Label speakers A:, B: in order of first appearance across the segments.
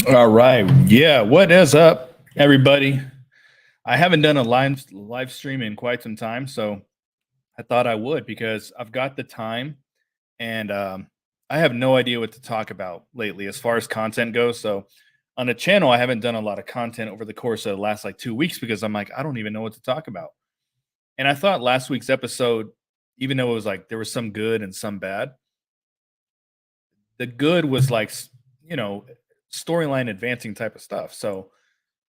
A: All right. Yeah. What is up, everybody? I haven't done a live stream in quite some time, so I thought I would because I've got the time and I have no idea what to talk about lately as far as content goes. So on the channel, I haven't done a lot of content over the course of the last like 2 weeks because I'm like, I don't even know what to talk about. And I thought last week's episode, even though it was like there was some good and some bad, the good was like, you know, storyline advancing type of stuff. So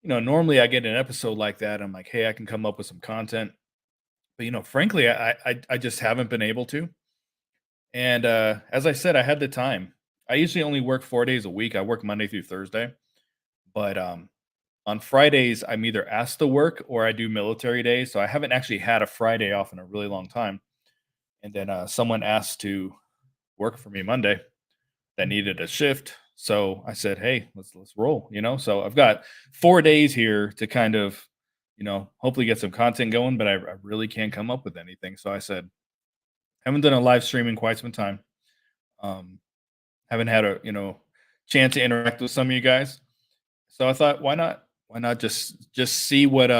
A: normally I get an episode like that. I'm like, hey, I can come up with some content. But frankly, I just haven't been able to. And as I said, I had the time. I usually only work 4 days a week. I work Monday through Thursday. But on Fridays, I'm either asked to work or I do military days. So I haven't actually had a Friday off in a really long time. And then someone asked to work for me Monday that needed a shift. So I said, "Hey, let's roll." So I've got 4 days here to kind of, hopefully get some content going. But I really can't come up with anything. So I said, haven't done a live stream in quite some time. Um, haven't had a chance to interact with some of you guys. So I thought, why not? Why not just see what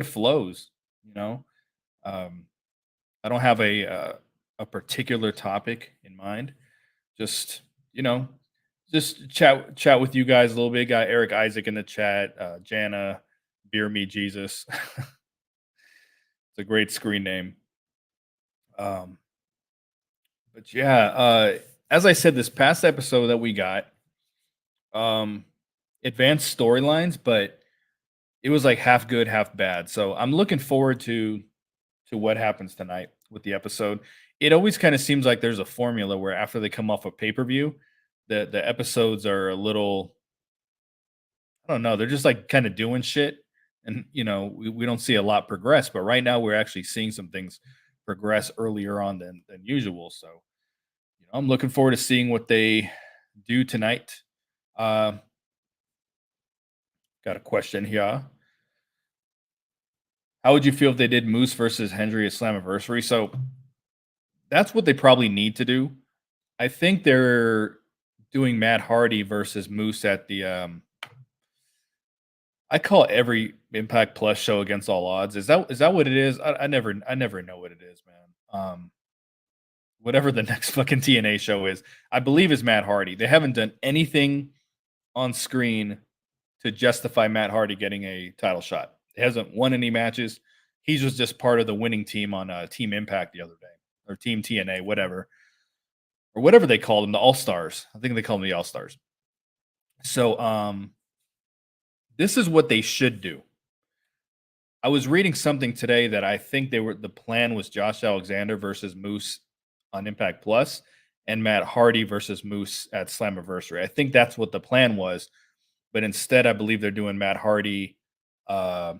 A: flows? You know, um, I don't have a particular topic in mind. Just you know, just chat with you guys a little bit. Got Eric Isaac in the chat, Jana, Beer Me Jesus. It's a great screen name. Um, but yeah, as I said, this past episode that we got, um, advanced storylines, but it was like half good, half bad. So I'm looking forward to what happens tonight with the episode. It always kind of seems like there's a formula where after they come off a pay per view, the episodes are a little, I don't know, they're just like kind of doing shit, and we don't see a lot progress. But right now we're actually seeing some things progress earlier on than usual. So I'm looking forward to seeing what they do tonight. Uh, got a question here. How would you feel if they did Moose versus Hendry at Slammiversary? So that's what they probably need to do. I think they're doing Matt Hardy versus Moose at the I call every Impact Plus show Against All Odds. Is that what it is? I never know what it is, man. Whatever the next fucking TNA show is, I believe is Matt Hardy. They haven't done anything on screen to justify Matt Hardy getting a title shot. He hasn't won any matches. He was just part of the winning team on Team Impact the other day, or Team TNA, whatever, or whatever they called them, the All Stars. I think they call them the All Stars. So, this is what they should do. I was reading something today that I think the plan was Josh Alexander versus Moose on Impact Plus, and Matt Hardy versus Moose at Slammiversary. I think that's what the plan was, but instead, I believe they're doing Matt Hardy uh,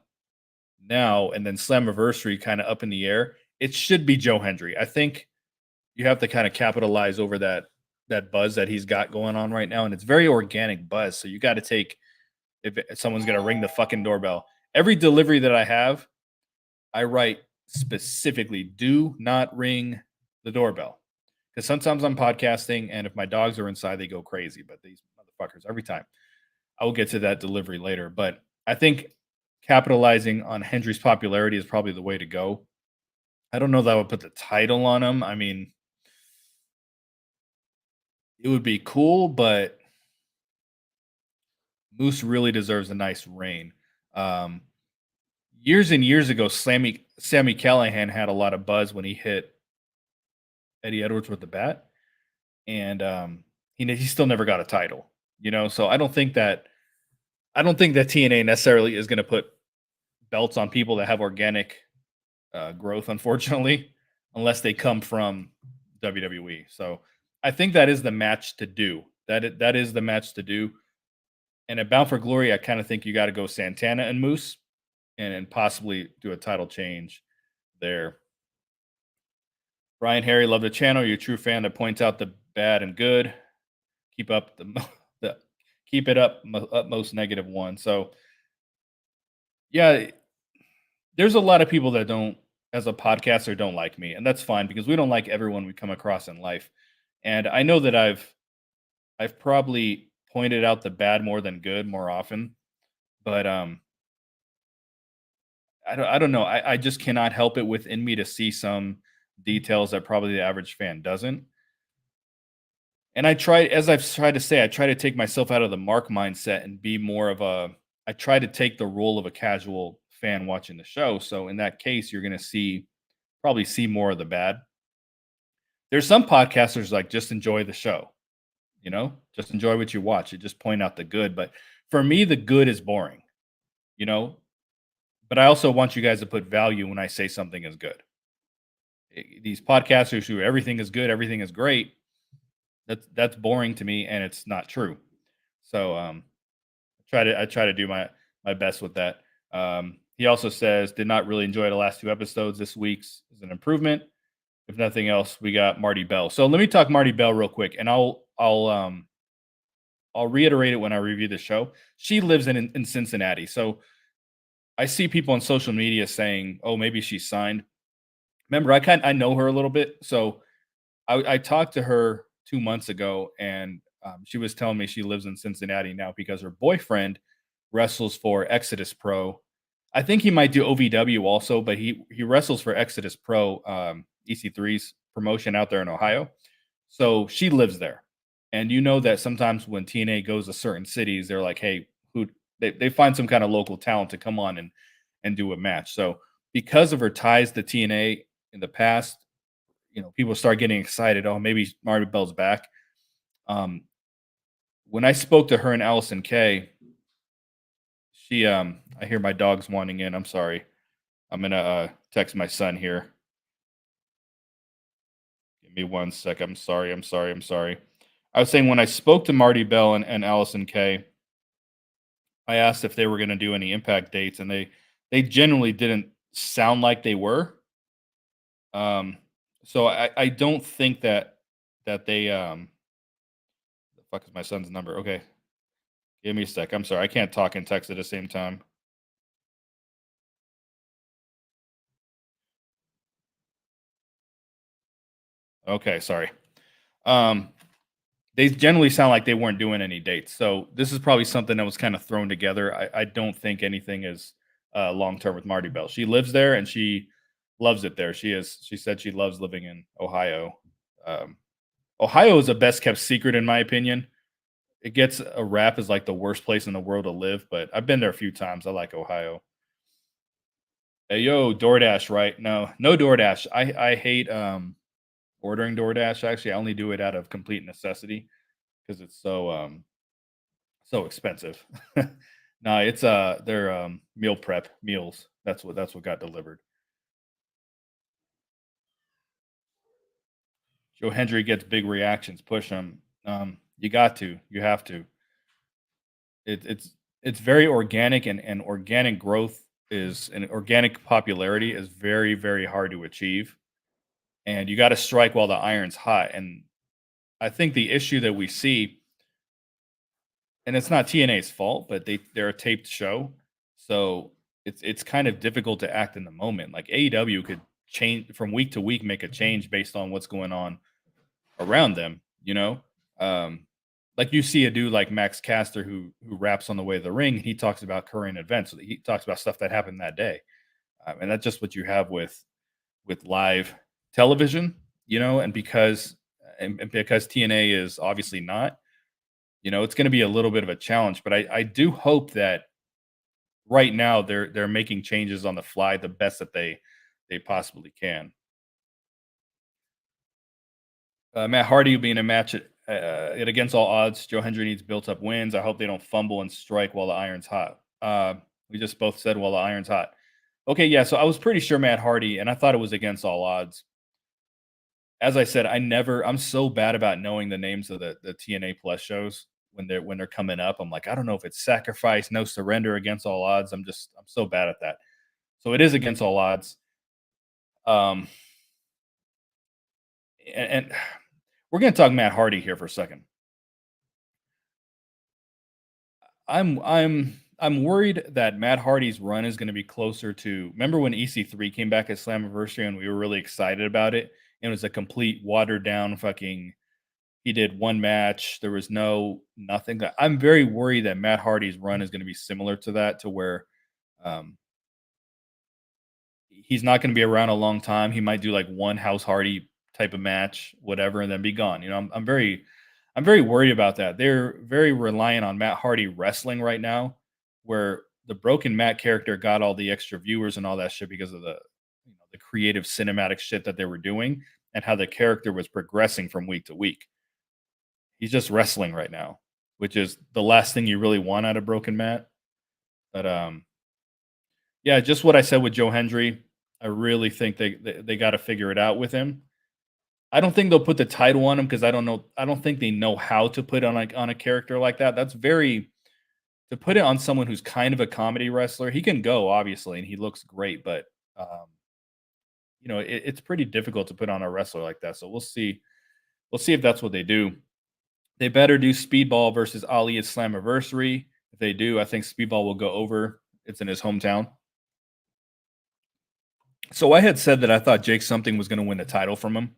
A: now, and then Slammiversary kind of up in the air. It should be Joe Hendry. I think you have to kind of capitalize over that buzz that he's got going on right now, and it's very organic buzz. So you got to take if someone's gonna ring the fucking doorbell. Every delivery that I have, I write specifically, do not ring the doorbell. Because sometimes I'm podcasting, and if my dogs are inside, they go crazy. But these motherfuckers, every time. I will get to that delivery later. But I think capitalizing on Hendry's popularity is probably the way to go. I don't know that I would put the title on him. I mean, it would be cool, but Moose really deserves a nice reign. Um, Years and years ago, Sammy Callahan had a lot of buzz when he hit Eddie Edwards with the bat, and he still never got a title. So I don't think that TNA necessarily is going to put belts on people that have organic growth, unfortunately, unless they come from WWE. So I think that is the match to do. That is the match to do. And at Bound for Glory, I kind of think you got to go Santana and Moose, and possibly do a title change there. Brian Harry, love the channel. You're a true fan that points out the bad and good. Keep up the keep it up, utmost negative one. So yeah, there's a lot of people that don't, as a podcaster, don't like me, and that's fine because we don't like everyone we come across in life. And I know that I've probably pointed out the bad more than good more often, but I don't know. I just cannot help it within me to see some details that probably the average fan doesn't. And I try, as I've tried to say, I try to take myself out of the mark mindset and be more of a. I try to take the role of a casual fan watching the show. So in that case, you're going to probably see more of the bad. There's some podcasters like just enjoy the show, just enjoy what you watch. You just point out the good. But for me, the good is boring, you know. But I also want you guys to put value when I say something is good. These podcasters who everything is good, everything is great. That's boring to me, and it's not true. So I try to do my best with that. He also says did not really enjoy the last two episodes. This week's is an improvement. If nothing else, we got Marty Bell. So let me talk Marty Bell real quick, and I'll reiterate it when I review the show. She lives in Cincinnati, so I see people on social media saying, "Oh, maybe she's signed." Remember, I know her a little bit, so I talked to her 2 months ago, and she was telling me she lives in Cincinnati now because her boyfriend wrestles for Exodus Pro. I think he might do OVW also, but he wrestles for Exodus Pro, EC3's promotion out there in Ohio. So she lives there, and you know that sometimes when TNA goes to certain cities, they're like, "Hey, who?" They find some kind of local talent to come on and do a match. So because of her ties to TNA in the past, people start getting excited. Oh, maybe Marty Bell's back. Um, when I spoke to her and Allison Kay, I hear my dogs wanting in. I'm sorry. I'm gonna text my son here. Give me one sec. I'm sorry. I'm sorry. I'm sorry. I was saying when I spoke to Marty Bell and Allison Kay, I asked if they were going to do any impact dates, and they generally didn't sound like they were. Um, so I don't think that they the fuck is my son's number? Okay, give me a sec. I'm sorry. I can't talk and text at the same time. Okay, sorry. Um, they generally sound like they weren't doing any dates. So this is probably something that was kind of thrown together. I don't think anything is long term with Marty Bell. She lives there and she loves it there. She said she loves living in Ohio. Um, Ohio is the best kept secret in my opinion. It gets a rap as like the worst place in the world to live, but I've been there a few times. I like Ohio. Hey yo, DoorDash, right? No, no DoorDash. I hate ordering DoorDash. Actually, I only do it out of complete necessity because it's so expensive. No, it's their meal prep meals. That's what got delivered. Joe Hendry gets big reactions, push him. You got to, you have to. It's very organic, and organic growth is and organic popularity is very, very hard to achieve. And you got to strike while the iron's hot. And I think the issue that we see, and it's not TNA's fault, but they're a taped show, so it's kind of difficult to act in the moment. Like AEW could change from week to week, make a change based on what's going on around them. Um, like you see a dude like Max Caster who raps on the way to the ring. He talks about current events. He talks about stuff that happened that day, and that's just what you have with live television. And because TNA is obviously not, it's going to be a little bit of a challenge. But I do hope that right now they're making changes on the fly the best that they possibly can. Matt Hardy being a match it against all odds. Joe Hendry needs built up wins. I hope they don't fumble and strike while the iron's hot. We just both said while the iron's hot. Okay, yeah. So I was pretty sure Matt Hardy, and I thought it was against all odds. As I said, I'm so bad about knowing the names of the TNA Plus shows when they're coming up. I'm like, I don't know if it's Sacrifice, No Surrender, Against All Odds. I'm so bad at that. So it is Against All Odds. Um, and we're gonna talk Matt Hardy here for a second. I'm worried that Matt Hardy's run is going to be closer to. Remember when EC3 came back at Slammiversary and we were really excited about it? It was a complete watered down fucking. He did one match. There was nothing. I'm very worried that Matt Hardy's run is going to be similar to that, to where um, he's not going to be around a long time. He might do like one House Hardy type of match, whatever, and then be gone. I'm very worried about that. They're very reliant on Matt Hardy wrestling right now, where the Broken Matt character got all the extra viewers and all that shit because of the creative cinematic shit that they were doing and how the character was progressing from week to week. He's just wrestling right now, which is the last thing you really want out of Broken Matt. But yeah, just what I said with Joe Hendry. I really think they got to figure it out with him. I don't think they'll put the title on him because I don't know. I don't think they know how to put on a character like that. That's very to put it on someone who's kind of a comedy wrestler. He can go obviously, and he looks great, but it's pretty difficult to put on a wrestler like that. So we'll see. We'll see if that's what they do. They better do Speedball versus Ali at Slammiversary. If they do, I think Speedball will go over. It's in his hometown. So I had said that I thought Jake something was going to win the title from him.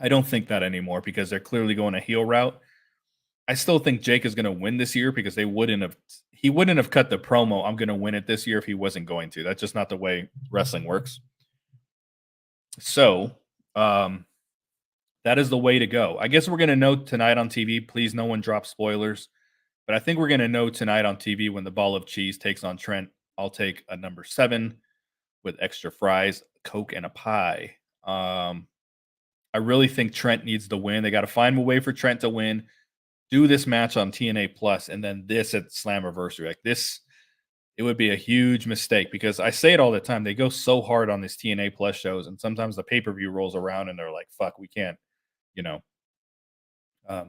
A: I don't think that anymore because they're clearly going a heel route. I still think Jake is going to win this year because he wouldn't have cut the promo. I'm going to win it this year if he wasn't going to. That's just not the way wrestling works. So, that is the way to go. I guess we're going to know tonight on TV. Please, no one drop spoilers. But I think we're going to know tonight on TV when the Ball of Cheese takes on Trent. I'll take a number 7 with extra fries, Coke, and a pie. I really think Trent needs to win. They got to find a way for Trent to win. Do this match on TNA Plus, and then this at Slammiversary. Like this, it would be a huge mistake because I say it all the time. They go so hard on these TNA Plus shows, and sometimes the pay per view rolls around, and they're like, "Fuck, we can't," you know. Yeah,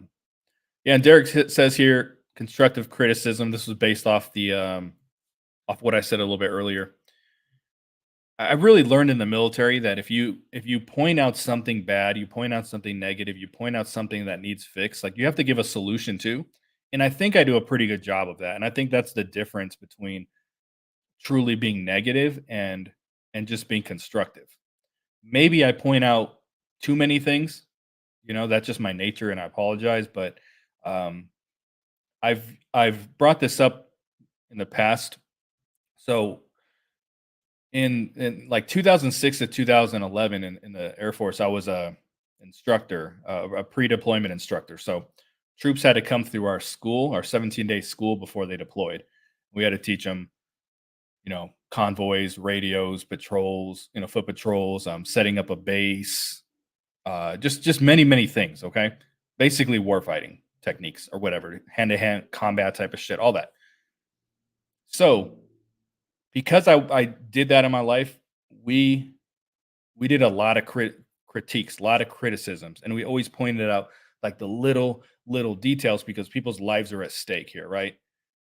A: and Derek says here constructive criticism. This was based off the off what I said a little bit earlier. I've really learned in the military that if you point out something bad, you point out something negative, you point out something that needs fixed, like you have to give a solution to. And I think I do a pretty good job of that. And I think that's the difference between truly being negative and just being constructive. Maybe I point out too many things, that's just my nature and I apologize, but um I've brought this up in the past. So in like 2006 to 2011 in the Air Force, I was a instructor, a pre-deployment instructor. So troops had to come through our school, our 17-day school before they deployed. We had to teach them, convoys, radios, patrols, foot patrols, setting up a base, just many, many things. Okay. Basically warfighting techniques or whatever, hand-to-hand combat type of shit, all that. So because I did that in my life, we did a lot of critiques, a lot of criticisms, and we always pointed out like the little details because people's lives are at stake here, right?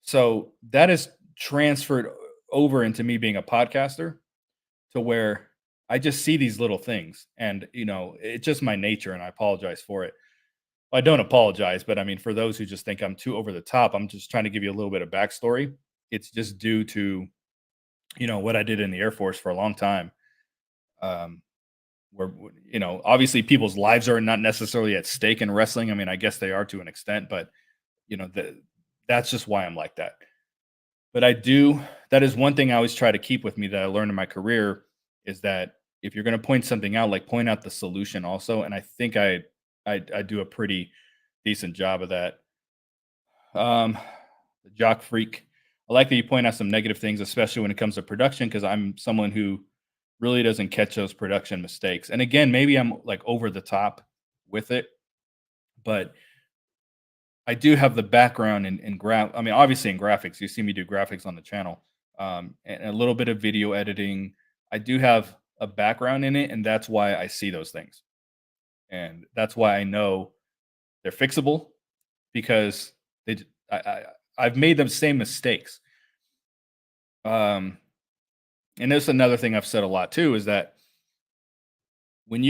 A: So that is transferred over into me being a podcaster to where I just see these little things and it's just my nature and I apologize for it. I don't apologize, but I mean for those who just think I'm too over the top, I'm just trying to give you a little bit of backstory. It's just due to, what I did in the Air Force for a long time. Um, where obviously people's lives are not necessarily at stake in wrestling. I mean, I guess they are to an extent, but that's just why I'm like that. But that is one thing I always try to keep with me that I learned in my career is that if you're going to point something out, like point out the solution also. And I think I do a pretty decent job of that. The jock freak. I like that you point out some negative things, especially when it comes to production, because I'm someone who really doesn't catch those production mistakes. And again, maybe I'm like over the top with it, but I do have the background in I mean, obviously in graphics. You see me do graphics on the channel, and a little bit of video editing. I do have a background in it, and that's why I see those things, and that's why I know they're fixable because they. I've made the same mistakes. Um, and that's another thing I've said a lot too is that when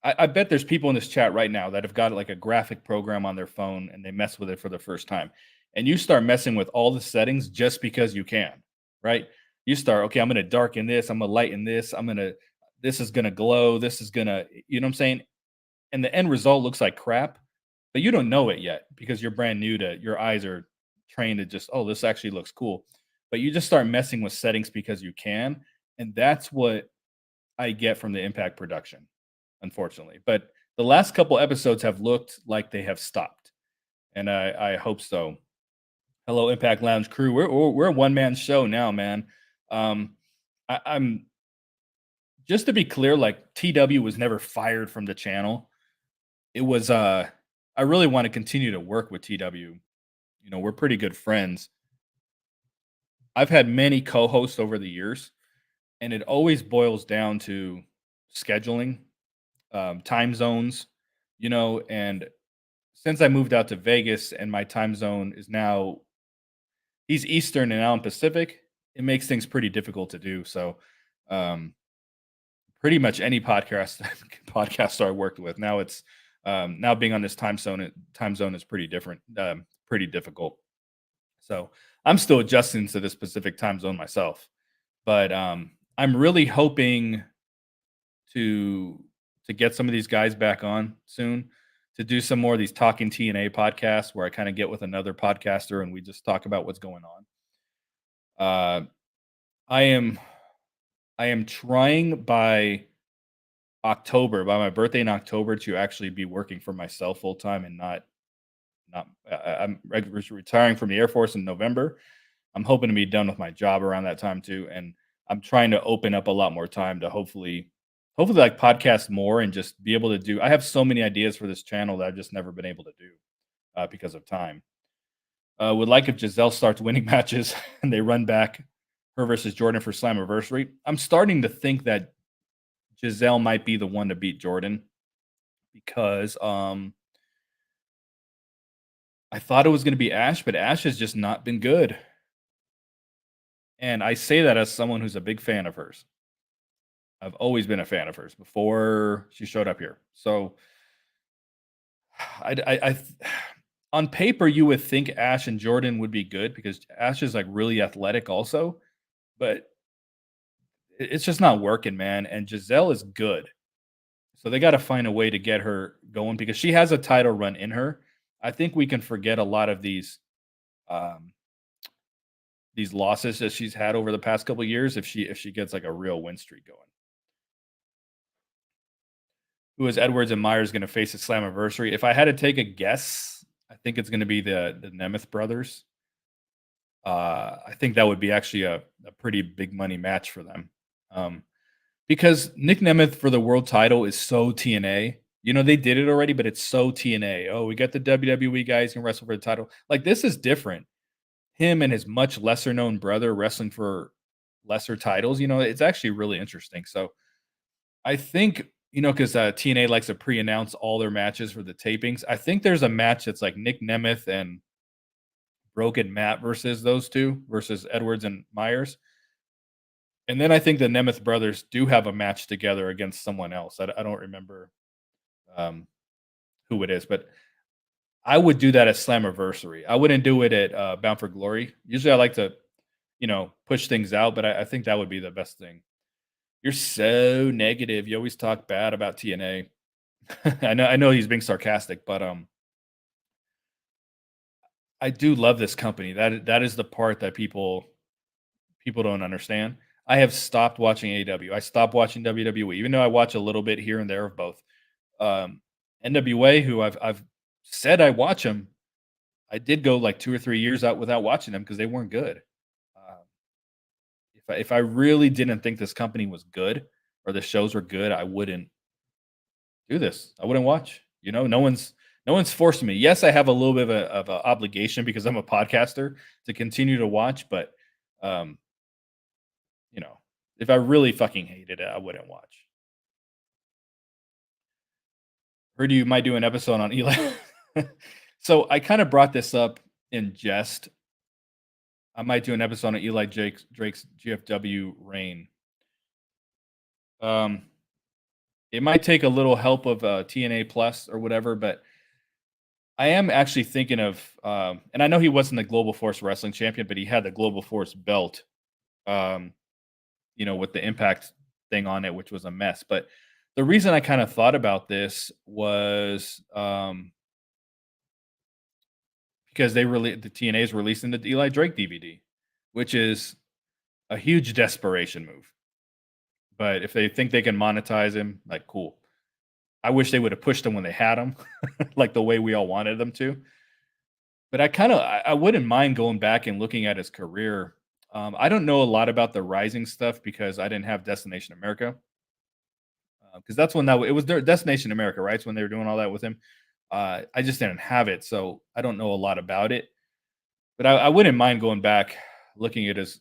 A: I bet there's people in this chat right now that have got like a graphic program on their phone and they mess with it for the first time. And you start messing with all the settings just because you can, right? You start, okay, I'm going to darken this, I'm going to lighten this, this is going to glow, this is going to, you know what I'm saying? And the end result looks like crap, but you don't know it yet because you're brand new to your eyes are trained to just, oh, this actually looks cool. But you just start messing with settings because you can. And that's what I get from the Impact production, unfortunately. But the last couple episodes have looked like they have stopped, and I hope so. Hello, Impact Lounge crew. We're a one man show now, man. I'm just to be clear, like TW was never fired from the channel. It was I really want to continue to work with TW. We're pretty good friends. I've had many co-hosts over the years, and it always boils down to scheduling, time zones, and since I moved out to Vegas and my time zone is now he's Eastern and now I'm Pacific, it makes things pretty difficult to do. So, um, pretty much any podcaster I worked with now it's now being on this time zone is pretty different, pretty difficult. So I'm still adjusting to this specific time zone myself, but I'm really hoping to get some of these guys back on soon to do some more of these talking TNA podcasts where I kind of get with another podcaster and we just talk about what's going on. I am trying by my birthday in October to actually be working for myself full time and not I'm retiring from the Air Force in November. I'm hoping to be done with my job around that time too, and I'm trying to open up a lot more time to hopefully like podcast more and just be able to do. I have so many ideas for this channel that I've just never been able to do because of time. Would like if Giselle starts winning matches and they run back her versus Jordan for Slammiversary. I'm starting to think that Giselle might be the one to beat Jordan because I thought it was going to be Ash, but Ash has just not been good. And I say that as someone who's a big fan of hers. I've always been a fan of hers before she showed up here. So I on paper you would think Ash and Jordan would be good because Ash is like really athletic also, but it's just not working, man. And Giselle is good. So they got to find a way to get her going because she has a title run in her. I think we can forget a lot of um, these losses that she's had over the past couple of years if she gets like a real win streak going. Who is Edwards and Myers going to face at Slammiversary? If I had to take a guess, I think it's going to be the Nemeth brothers. I think that would be actually a pretty big money match for them. Because Nick Nemeth for the world title is so TNA. They did it already, but it's so TNA. Oh, we got the WWE guys can wrestle for the title. Like this is different. Him and his much lesser known brother wrestling for lesser titles. It's actually really interesting. So I think because TNA likes to pre-announce all their matches for the tapings. I think there's a match that's like Nick Nemeth and Broken Matt versus those two versus Edwards and Myers. And then I think the Nemeth brothers do have a match together against someone else. I don't remember um, who it is, but I would do that at Slammiversary. I wouldn't do it at Bound for Glory. Usually, I like to, push things out, but I think that would be the best thing. You're so negative. You always talk bad about TNA. I know he's being sarcastic, but I do love this company. That is the part that people don't understand. I have stopped watching AEW. I stopped watching WWE, even though I watch a little bit here and there of both. Um, NWA, who I've said I watch them, I did go like 2 or 3 years out without watching them because they weren't good. Um, if I really didn't think this company was good or the shows were good, I wouldn't do this. I wouldn't watch. No one's forcing me. Yes, I have a little bit of a obligation because I'm a podcaster to continue to watch, but um, you know, if I really fucking hated it, I wouldn't watch. Heard you might do an episode on Eli. So I kind of brought this up in jest. I might do an episode on Drake's GFW reign. Um, it might take a little help of TNA Plus or whatever, but I am actually thinking of, and I know he wasn't the Global Force Wrestling champion, but he had the Global Force belt, um, with the Impact thing on it, which was a mess. But the reason I kind of thought about this was because the TNA is releasing the Eli Drake DVD, which is a huge desperation move. But if they think they can monetize him, like cool. I wish they would have pushed him when they had him, like the way we all wanted them to. But I wouldn't mind going back and looking at his career. I don't know a lot about the Rising stuff because I didn't have Destination America. Because that's when it was their Destination America, right? It's when they were doing all that with him. I just didn't have it, so I don't know a lot about it. But I wouldn't mind going back, looking at his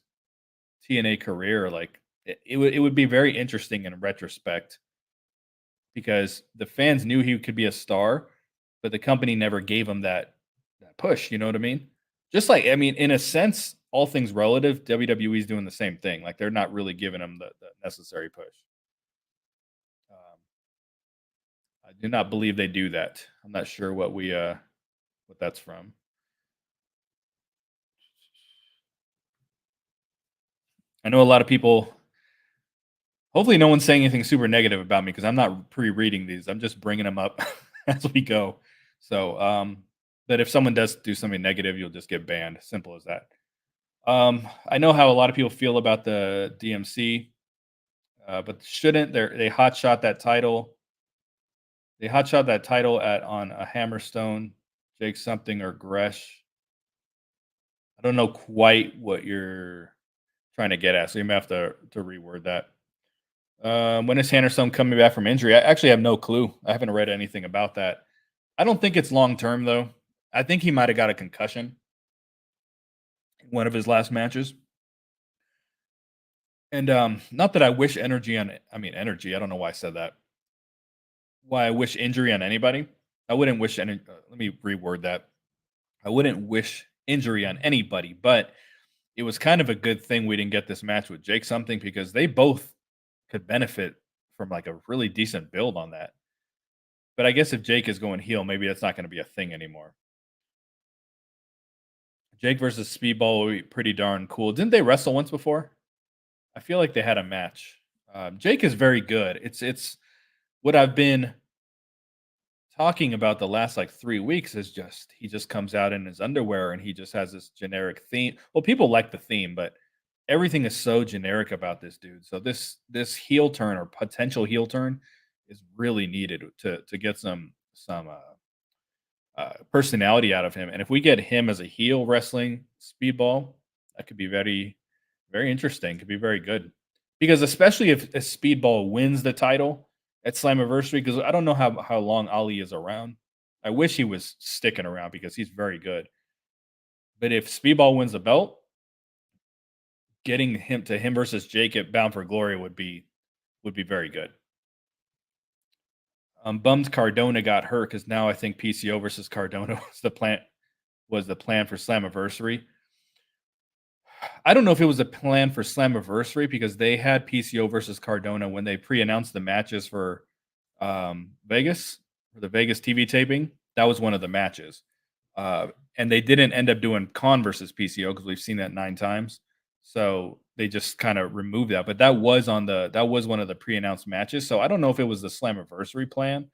A: TNA career. Like it would be very interesting in retrospect because the fans knew he could be a star, but the company never gave him that push. You know what I mean? Just like I mean, in a sense, all things relative, WWE is doing the same thing. Like they're not really giving him the necessary push. Um, I do not believe they do that. I'm not sure what that's from. I know a lot of people. Hopefully, no one's saying anything super negative about me because I'm not pre-reading these. I'm just bringing them up as we go. So, but if someone does do something negative, you'll just get banned. Simple as that. I know how a lot of people feel about the DMC, but shouldn't they hot shot that title? They hot shot that title at on a Hammerstone, Jake something or Gresh. I don't know quite what you're trying to get at, so you may have to reword that. When is Hammerstone coming back from injury? I actually have no clue. I haven't read anything about that. I don't think it's long term though. I think he might have got a concussion in one of his last matches. And not that I wish energy on I mean energy. I don't know why I said that. Why I wish injury on anybody. I wouldn't wish any let me reword that. I wouldn't wish injury on anybody, but it was kind of a good thing we didn't get this match with Jake something because they both could benefit from like a really decent build on that. But I guess if Jake is going heel, maybe that's not going to be a thing anymore. Jake versus Speedball would be pretty darn cool. Didn't they wrestle once before? I feel like they had a match. Jake is very good. It's what I've been talking about the last like 3 weeks is just he just comes out in his underwear and he just has this generic theme. Well, people like the theme, but everything is so generic about this dude. So this heel turn or potential heel turn is really needed to get some personality out of him. And if we get him as a heel wrestling Speedball, that could be very, very interesting. Could be very good because especially if Speedball wins the title at Slammiversary, because I don't know how long Ali is around. I wish he was sticking around because he's very good. But if Speedball wins the belt, getting him versus Jake at Bound for Glory would be very good. Bummed Cardona got hurt because now I think PCO versus Cardona was the plan for Slammiversary. I don't know if it was a plan for Slammiversary because they had PCO versus Cardona when they pre-announced the matches for Vegas, for the Vegas TV taping. That was one of the matches. And they didn't end up doing Con versus PCO because we've seen that 9 times. So they just kind of removed that. But that was one of the pre-announced matches. So I don't know if it was the Slammiversary plan.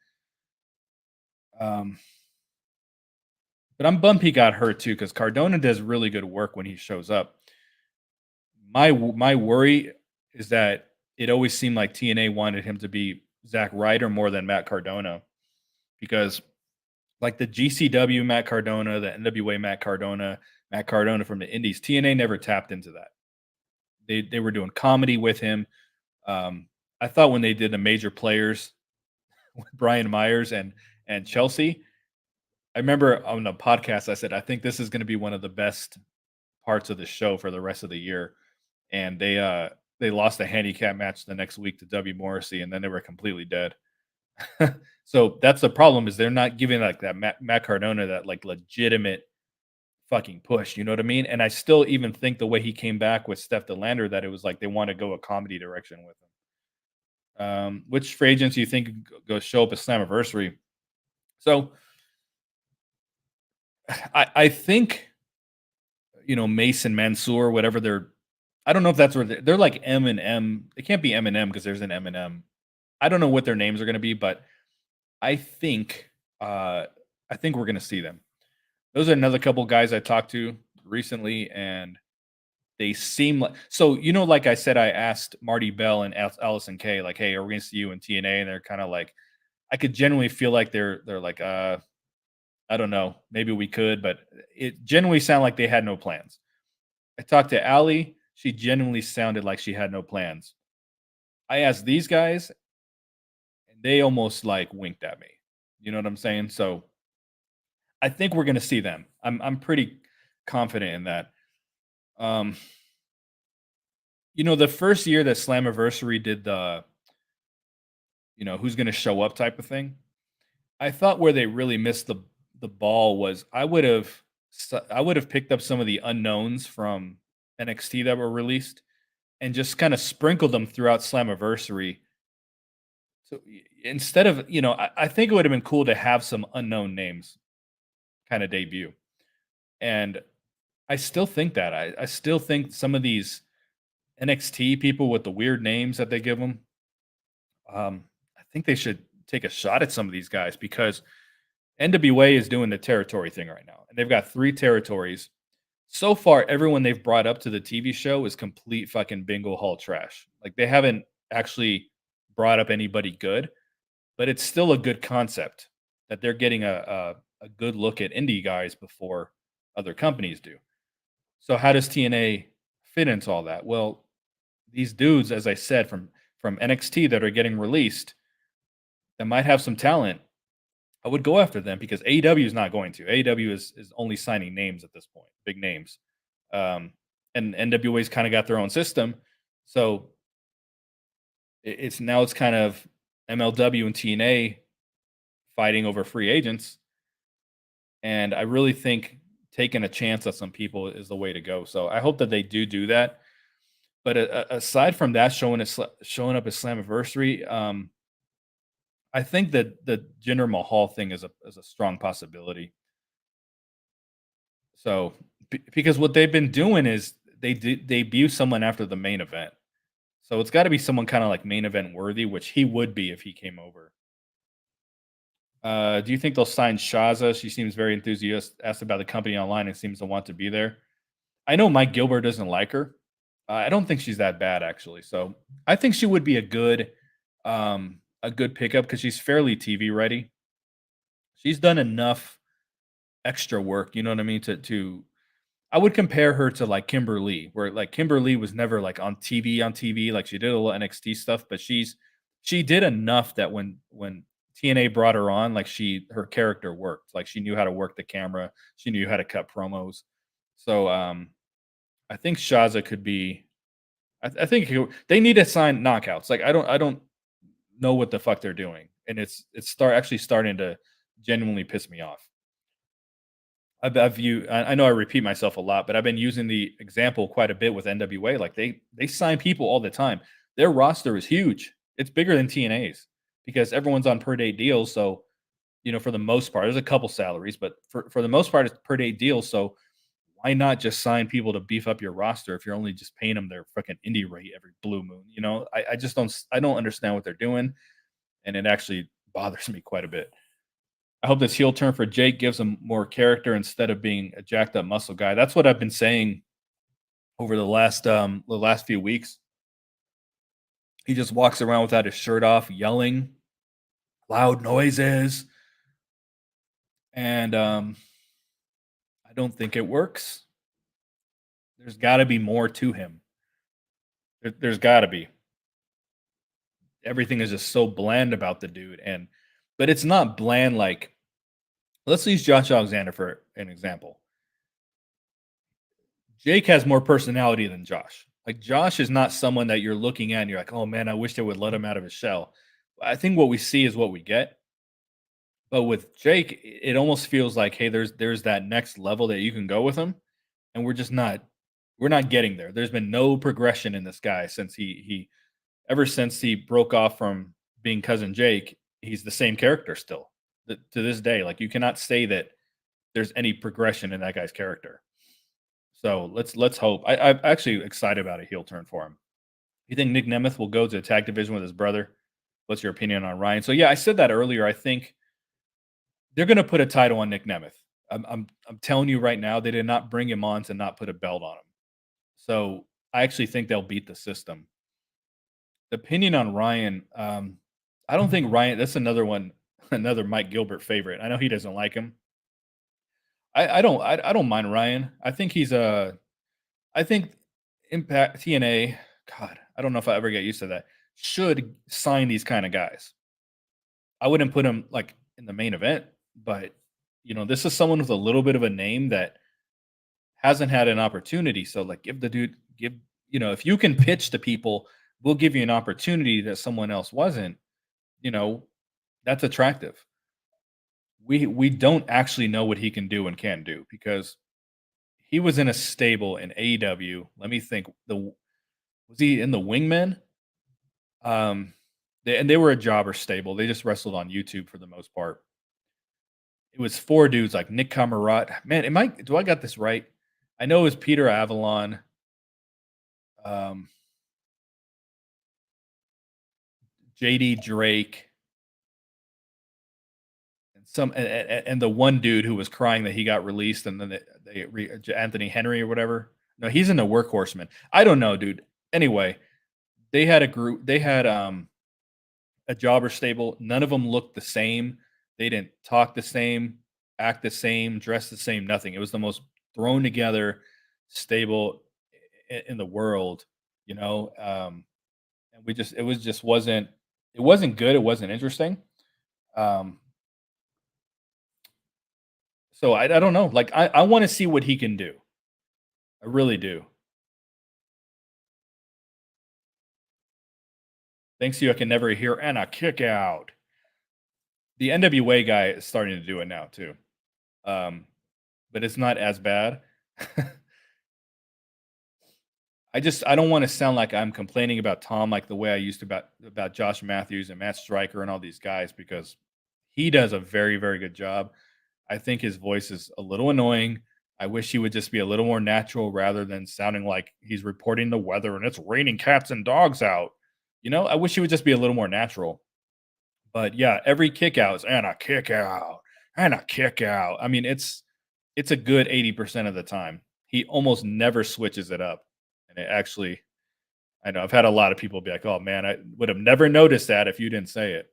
A: Um, but I'm bummed he got hurt too because Cardona does really good work when he shows up. My worry is that it always seemed like TNA wanted him to be Zack Ryder more than Matt Cardona because like the GCW Matt Cardona, the NWA Matt Cardona from the Indies, TNA never tapped into that. They were doing comedy with him. I thought when they did the major players with Brian Myers and Chelsea, I remember on the podcast I said I think this is going to be one of the best parts of the show for the rest of the year. And they lost a handicap match the next week to W Morrissey, and then they were completely dead. So that's the problem is they're not giving like that Matt Cardona that like legitimate fucking push. You know what I mean? And I still even think the way he came back with Steph DeLander that it was like they want to go a comedy direction with him. Which free agents do you think go show up at Slammiversary? So I think Mason Mansoor, whatever they're. I don't know if that's where they're like M and M. It can't be M because there's an M. I don't know what their names are going to be, but I think uh, I think we're going to see them. Those are another couple guys I talked to recently, and they seem like so. Like I said, I asked Marty Bell and Allison Kay, like, "Hey, are we going to see you in TNA?" And they're kind of like, I could genuinely feel like they're like, I don't know, maybe we could, but it genuinely sounded like they had no plans. I talked to Allie; she genuinely sounded like she had no plans. I asked these guys, and they almost like winked at me. You know what I'm saying? So I think we're going to see them. I'm pretty confident in that. Um, the first year that Slammiversary did the, who's going to show up type of thing, I thought where they really missed the ball was I would have picked up some of the unknowns from NXT that were released and just kind of sprinkled them throughout Slammiversary. So instead of, I think it would have been cool to have some unknown names kind of debut. And I still think that. I still think some of these NXT people with the weird names that they give them, I think they should take a shot at some of these guys because NWA is doing the territory thing right now. And they've got 3 territories. So far, everyone they've brought up to the TV show is complete fucking bingo hall trash. Like they haven't actually brought up anybody good, but it's still a good concept that they're getting a good look at indie guys before other companies do. So how does TNA fit into all that? Well, these dudes, as I said, from NXT that are getting released that might have some talent, I would go after them because AEW is not going to. AEW is only signing names at this point, big names. And NWA's kind of got their own system. So it's kind of MLW and TNA fighting over free agents. And I really think taking a chance on some people is the way to go. So I hope that they do that. But aside from that, showing up at Slammiversary, I think that the Jinder Mahal thing is a strong possibility. So because what they've been doing is they debut someone after the main event. So it's got to be someone kind of like main event worthy, which he would be if he came over. Do you think they'll sign Shaza? She seems very enthusiastic about the company online and seems to want to be there. I know Mike Gilbert doesn't like her. I don't think she's that bad actually. So I think she would be a good pickup because she's fairly TV ready. She's done enough extra work, you know what I mean, to I would compare her to like Kimberly, where like Kimberly was never like on TV, like she did a little NXT stuff, but she did enough that when TNA brought her on, like her character worked. Like she knew how to work the camera, she knew how to cut promos. So I think Shaza could be. I think they need to sign knockouts. Like I don't know what the fuck they're doing, and it's starting to genuinely piss me off. I know I repeat myself a lot, but I've been using the example quite a bit with NWA. Like they sign people all the time. Their roster is huge. It's bigger than TNA's because everyone's on per day deals. So for the most part, there's a couple salaries, but for the most part, it's per day deals. So why not just sign people to beef up your roster if you're only just paying them their fucking indie rate every blue moon? I just don't understand what they're doing, and it actually bothers me quite a bit. I hope this heel turn for Jake gives him more character instead of being a jacked up muscle guy. That's what I've been saying over the last few weeks. He just walks around without his shirt off, yelling loud noises, and I don't think it works. There's got to be more to him. There's got to be. Everything is just so bland about the dude, but it's not bland like. Let's use Josh Alexander for an example. Jake has more personality than Josh. Like Josh is not someone that you're looking at and you're like, oh man, I wish they would let him out of his shell. I think what we see is what we get. But with Jake, it almost feels like, hey, there's that next level that you can go with him, and we're not getting there. There's been no progression in this guy since he ever since he broke off from being cousin Jake. He's the same character still to this day. Like you cannot say that there's any progression in that guy's character. So let's hope. I'm actually excited about a heel turn for him. You think Nick Nemeth will go to the tag division with his brother? What's your opinion on Ryan? So yeah, I said that earlier. I think they're going to put a title on Nick Nemeth. I'm telling you right now, they did not bring him on to not put a belt on him. So I actually think they'll beat the system. The opinion on Ryan, I don't think Ryan. That's another one, another Mike Gilbert favorite. I know he doesn't like him. I don't mind Ryan. I think he's a I think Impact TNA, God, I don't know if I ever get used to that, should sign these kind of guys. I wouldn't put him like in the main event, but this is someone with a little bit of a name that hasn't had an opportunity. So like give the dude give if you can pitch to people, we'll give you an opportunity that someone else wasn't, you know, that's attractive. We don't actually know what he can do and can't do because he was in a stable in AEW. Let me think. Was he in the Wingmen? And they were a jobber stable. They just wrestled on YouTube for the most part. It was four dudes like Nick Kamarat. Man, do I got this right? I know it was Peter Avalon. Um, JD Drake. And the one dude who was crying that he got released, and then Anthony Henry or whatever. No, he's in the Workhorseman. I don't know, dude. Anyway, they had a group. They had a jobber stable. None of them looked the same. They didn't talk the same, act the same, dress the same. Nothing. It was the most thrown together stable in the world. And it wasn't good. It wasn't interesting. Um, So I don't know. Like I want to see what he can do. I really do. Thanks to you, I can never hear and a kick out. The NWA guy is starting to do it now too, but it's not as bad. I don't want to sound like I'm complaining about Tom like the way I used to about Josh Matthews and Matt Stryker and all these guys because he does a very very good job. I think his voice is a little annoying. I wish he would just be a little more natural rather than sounding like he's reporting the weather and it's raining cats and dogs out. I wish he would just be a little more natural. But yeah, every kick out is and a kick out and a kick out. I mean, it's a good 80% of the time. He almost never switches it up. And it actually, I know I've had a lot of people be like, oh man, I would have never noticed that if you didn't say it.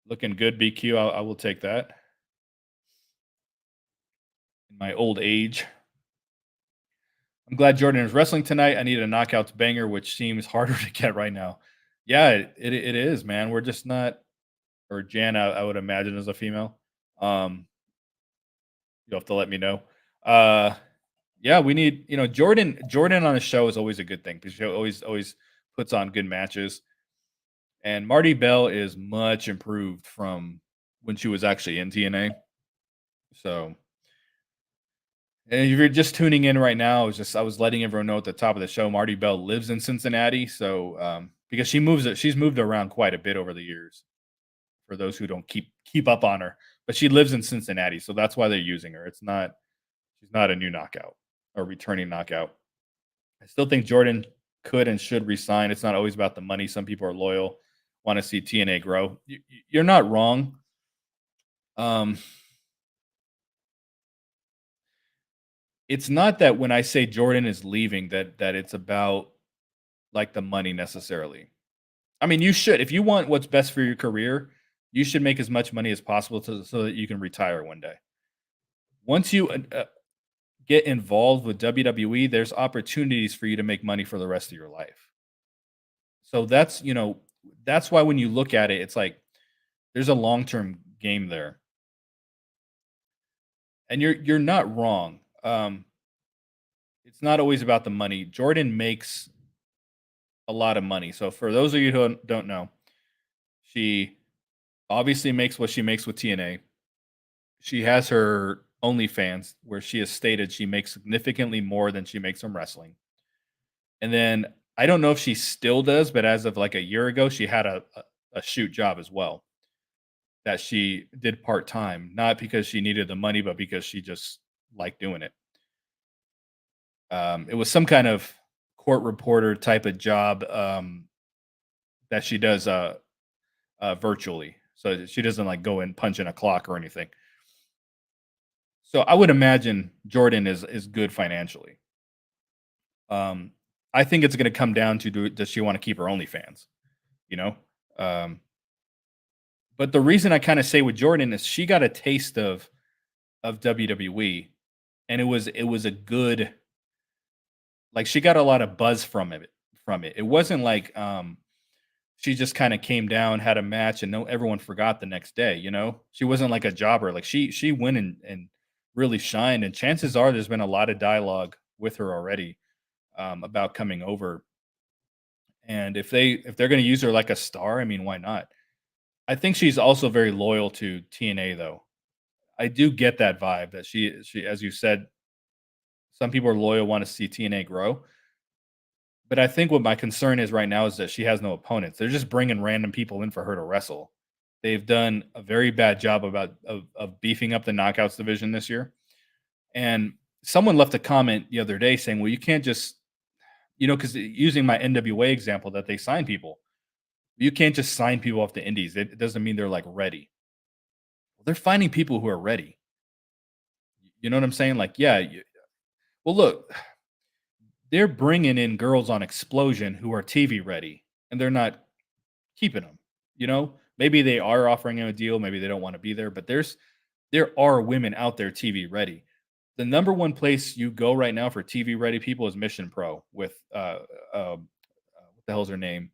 A: Looking good, BQ. I will take that. In my old age. I'm glad Jordan is wrestling tonight. I need a knockouts banger, which seems harder to get right now. Yeah, it is, man. We're just not, or Jan, I would imagine, is a female. You'll have to let me know. Yeah, we need, Jordan on the show is always a good thing because she always puts on good matches. And Marty Bell is much improved from when she was actually in TNA. So, and if you're just tuning in right now, I was letting everyone know at the top of the show, Marty Bell lives in Cincinnati. So, because she's moved around quite a bit over the years. For those who don't keep up on her, but she lives in Cincinnati, so that's why they're using her. She's not a new knockout or returning knockout. I still think Jordan could and should resign. It's not always about the money. Some people are loyal, want to see TNA grow. You're not wrong. Um, it's not that when I say Jordan is leaving that it's about like the money necessarily. I mean, you should if you want what's best for your career, you should make as much money as possible so that you can retire one day. Once you get involved with WWE, there's opportunities for you to make money for the rest of your life. So that's why when you look at it, it's like there's a long-term game there. And you're not wrong. It's not always about the money. Jordan makes a lot of money. So for those of you who don't know, she obviously makes what she makes with TNA. She has her OnlyFans where she has stated she makes significantly more than she makes from wrestling. And then I don't know if she still does, but as of like a year ago, she had a shoot job as well that she did part time, not because she needed the money, but because she just liked doing it. It was some kind of court reporter type of job that she does virtually, so she doesn't like go and punch in a clock or anything. So I would imagine Jordan is good financially. Um, I think it's going to come down to does she want to keep her OnlyFans? You know, um, but the reason I kind of say with Jordan is she got a taste of WWE, and it was a good like she got a lot of buzz from it. It wasn't like she just kind of came down, had a match, and no everyone forgot the next day. She wasn't like a jobber. Like she went and really shined. And chances are there's been a lot of dialogue with her already about coming over. And if they're going to use her like a star, I mean, why not? I think she's also very loyal to TNA though. I do get that vibe that she as you said, some people are loyal, want to see TNA grow. But I think what my concern is right now is that she has no opponents. They're just bringing random people in for her to wrestle. They've done a very bad job of beefing up the knockouts division this year. And someone left a comment the other day saying, "Well, you can't just, because using my NWA example that they sign people, you can't just sign people off the indies. It doesn't mean they're like ready. Well, they're finding people who are ready. You know what I'm saying? Like, yeah. Well, look, they're bringing in girls on Explosion who are TV ready, and they're not keeping them. Maybe they are offering him a deal. Maybe they don't want to be there, but there are women out there TV ready. The number one place you go right now for TV ready people is Mission Pro with what the hell's her name?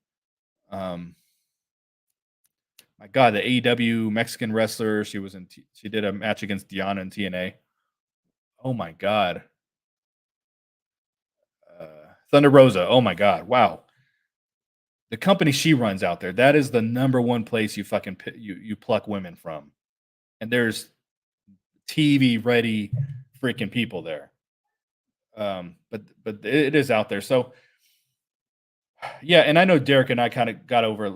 A: Um, my God, the AEW Mexican wrestler. She did a match against Diana in TNA. Oh my God, Thunder Rosa. Oh my God, wow. The company she runs out there, that is the number one place you fucking you pluck women from, and there's TV ready freaking people there. But it is out there. So yeah, and I know Derek and I kind of got over.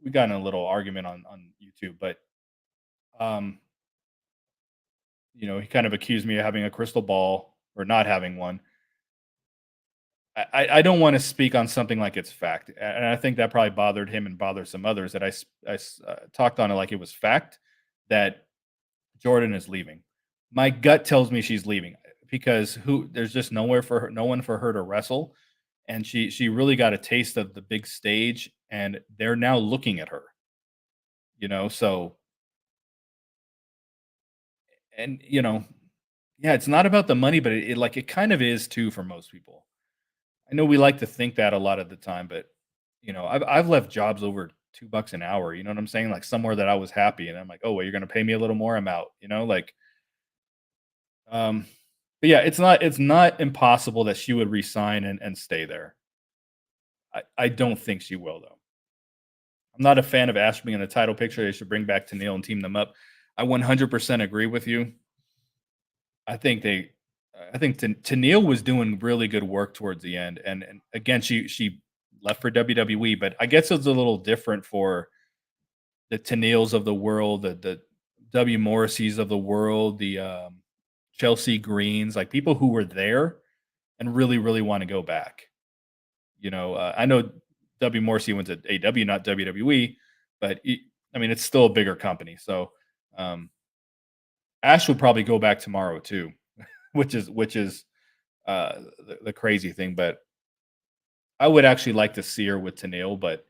A: We got in a little argument on YouTube, but um, he kind of accused me of having a crystal ball or not having one. I don't want to speak on something like it's fact, and I think that probably bothered him and bothered some others that talked on it like it was fact that Jordan is leaving. My gut tells me she's leaving because there's just no one for her to wrestle, and she really got a taste of the big stage, and they're now looking at her. So and yeah, it's not about the money, but it kind of is too for most people. I know we like to think that a lot of the time, but I've left jobs over $2 an hour. You know what I'm saying? Like somewhere that I was happy, and I'm like, oh well, you're gonna pay me a little more, I'm out. Like um, but yeah, it's not impossible that she would resign and stay there. I don't think she will though. I'm not a fan of Ash being in the title picture. They should bring back Tennille and team them up. I 100% agree with you. I think they, I think Tennille was doing really good work towards the end, and again, she left for WWE, but I guess it's a little different for the Tennilles of the world, the W Morrisseys of the world, the Chelsea Greens, like people who were there and really want to go back. I know W Morrissey went to AW, not WWE, but I mean it's still a bigger company. So um, Ash would probably go back tomorrow too, which is the crazy thing. But I would actually like to see her with Tennille, but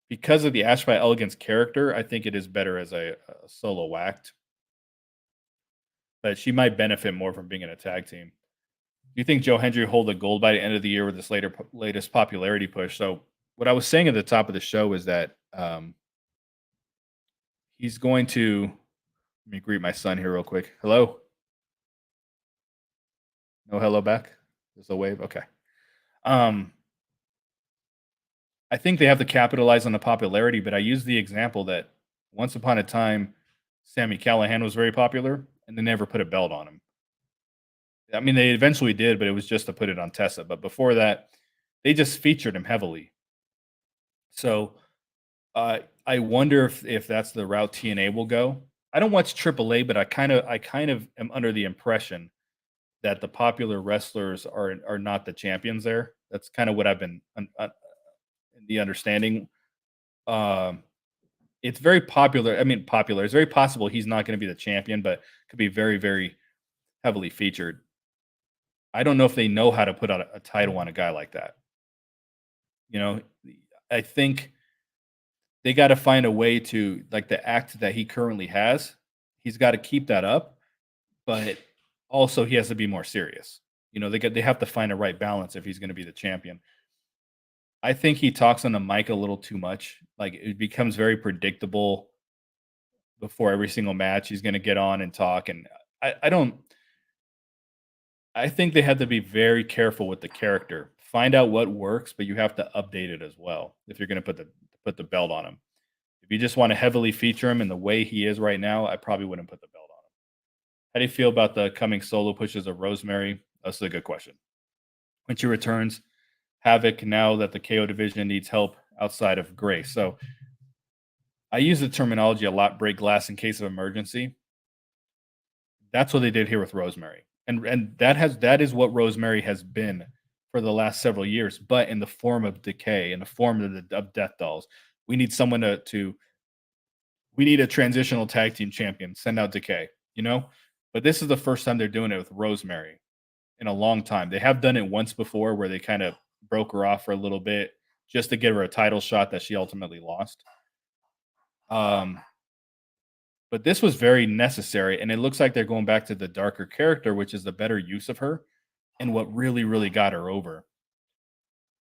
A: because of the Ash by Elegance character, I think it is better as a solo act. But she might benefit more from being in a tag team. Do you think Joe Hendry will hold the gold by the end of the year with this latest popularity push? So what I was saying at the top of the show is that he's going to. Let me greet my son here real quick. Hello. No hello back. There's a wave. Okay. Um, I think they have to capitalize on the popularity, but I use the example that once upon a time, Sammy Callahan was very popular, and they never put a belt on him. I mean, they eventually did, but it was just to put it on Tessa. But before that, they just featured him heavily. So I wonder if that's the route TNA will go. I don't watch AAA, but I kind of am under the impression that the popular wrestlers are not the champions there. That's kind of what I've been in the understanding. Um, it's very popular. I mean, popular. It's very possible he's not going to be the champion, but could be very heavily featured. I don't know if they know how to put out a title on a guy like that. You know, I think they got to find a way to like the act that he currently has. He's got to keep that up, but also he has to be more serious. They have to find a right balance if he's going to be the champion. I think he talks on the mic a little too much. Like it becomes very predictable before every single match. He's going to get on and talk, and I don't. I think they have to be very careful with the character. Find out what works, but you have to update it as well if you're going to put the belt on him. If you just want to heavily feature him in the way he is right now, I probably wouldn't put the belt on him. How do you feel about the coming solo pushes of Rosemary? That's a good question. When she returns, Havoc now that the KO division needs help outside of Grace. So I use the terminology a lot, break glass in case of emergency. That's what they did here with Rosemary. And that is what Rosemary has been for the last several years, but in the form of decay, in the form of death dolls. We need someone to we need a transitional tag team champion. Send out Decay, you know? But this is the first time they're doing it with Rosemary in a long time. They have done it once before where they kind of broke her off for a little bit just to give her a title shot that she ultimately lost. Um, but this was very necessary, and it looks like they're going back to the darker character, which is the better use of her and what really got her over.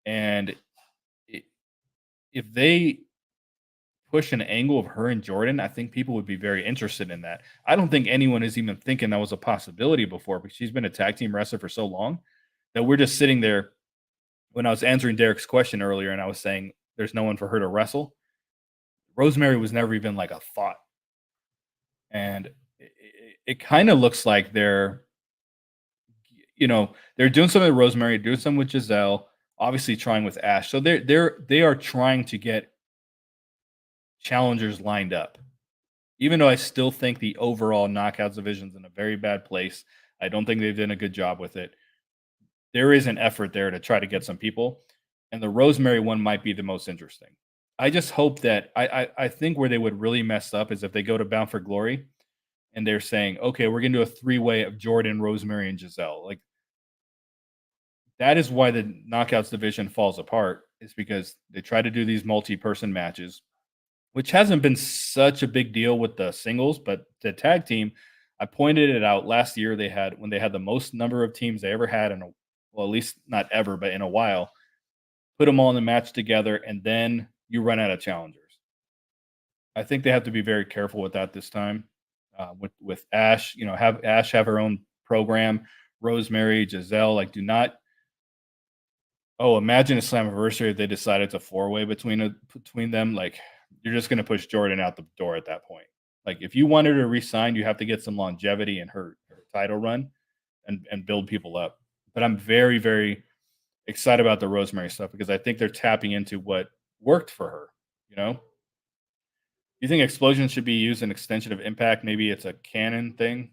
A: And I if they push an angle of her and Jordan, I think people would be very interested in that. I don't think anyone is even thinking that was a possibility before because she's been a tag team wrestler for so long that we're just sitting there. When I was answering Derek's question earlier and I was saying there's no one for her to wrestle, Rosemary was never even like a thought. And it kind of looks like they're doing something with Rosemary, doing something with Giselle, obviously trying with Ash. So they are trying to get challengers lined up. Even though I still think the overall knockouts division's in a very bad place, I don't think they've done a good job with it. There is an effort there to try to get some people, and the Rosemary one might be the most interesting. I just hope that I think where they would really mess up is if they go to Bound for Glory and they're saying, okay, we're gonna do a three-way of Jordan, Rosemary, and Giselle. Like that is why the knockouts division falls apart, is because they try to do these multi-person matches, which hasn't been such a big deal with the singles, but the tag team, I pointed it out last year. When they had the most number of teams they ever had well, at least not ever, but in a while, put them all in the match together, and then you run out of challengers. I think they have to be very careful with that this time. With Ash, have Ash have her own program. Rosemary, Giselle, like do not Oh, imagine a Slammiversary if they decided it's a four-way between them, like, you're just gonna push Jordan out the door at that point. Like, if you want her to resign, you have to get some longevity in her title run and build people up. But I'm very, very excited about the Rosemary stuff because I think they're tapping into what worked for her, you know? You think Explosion should be used an extension of Impact? Maybe it's a canon thing?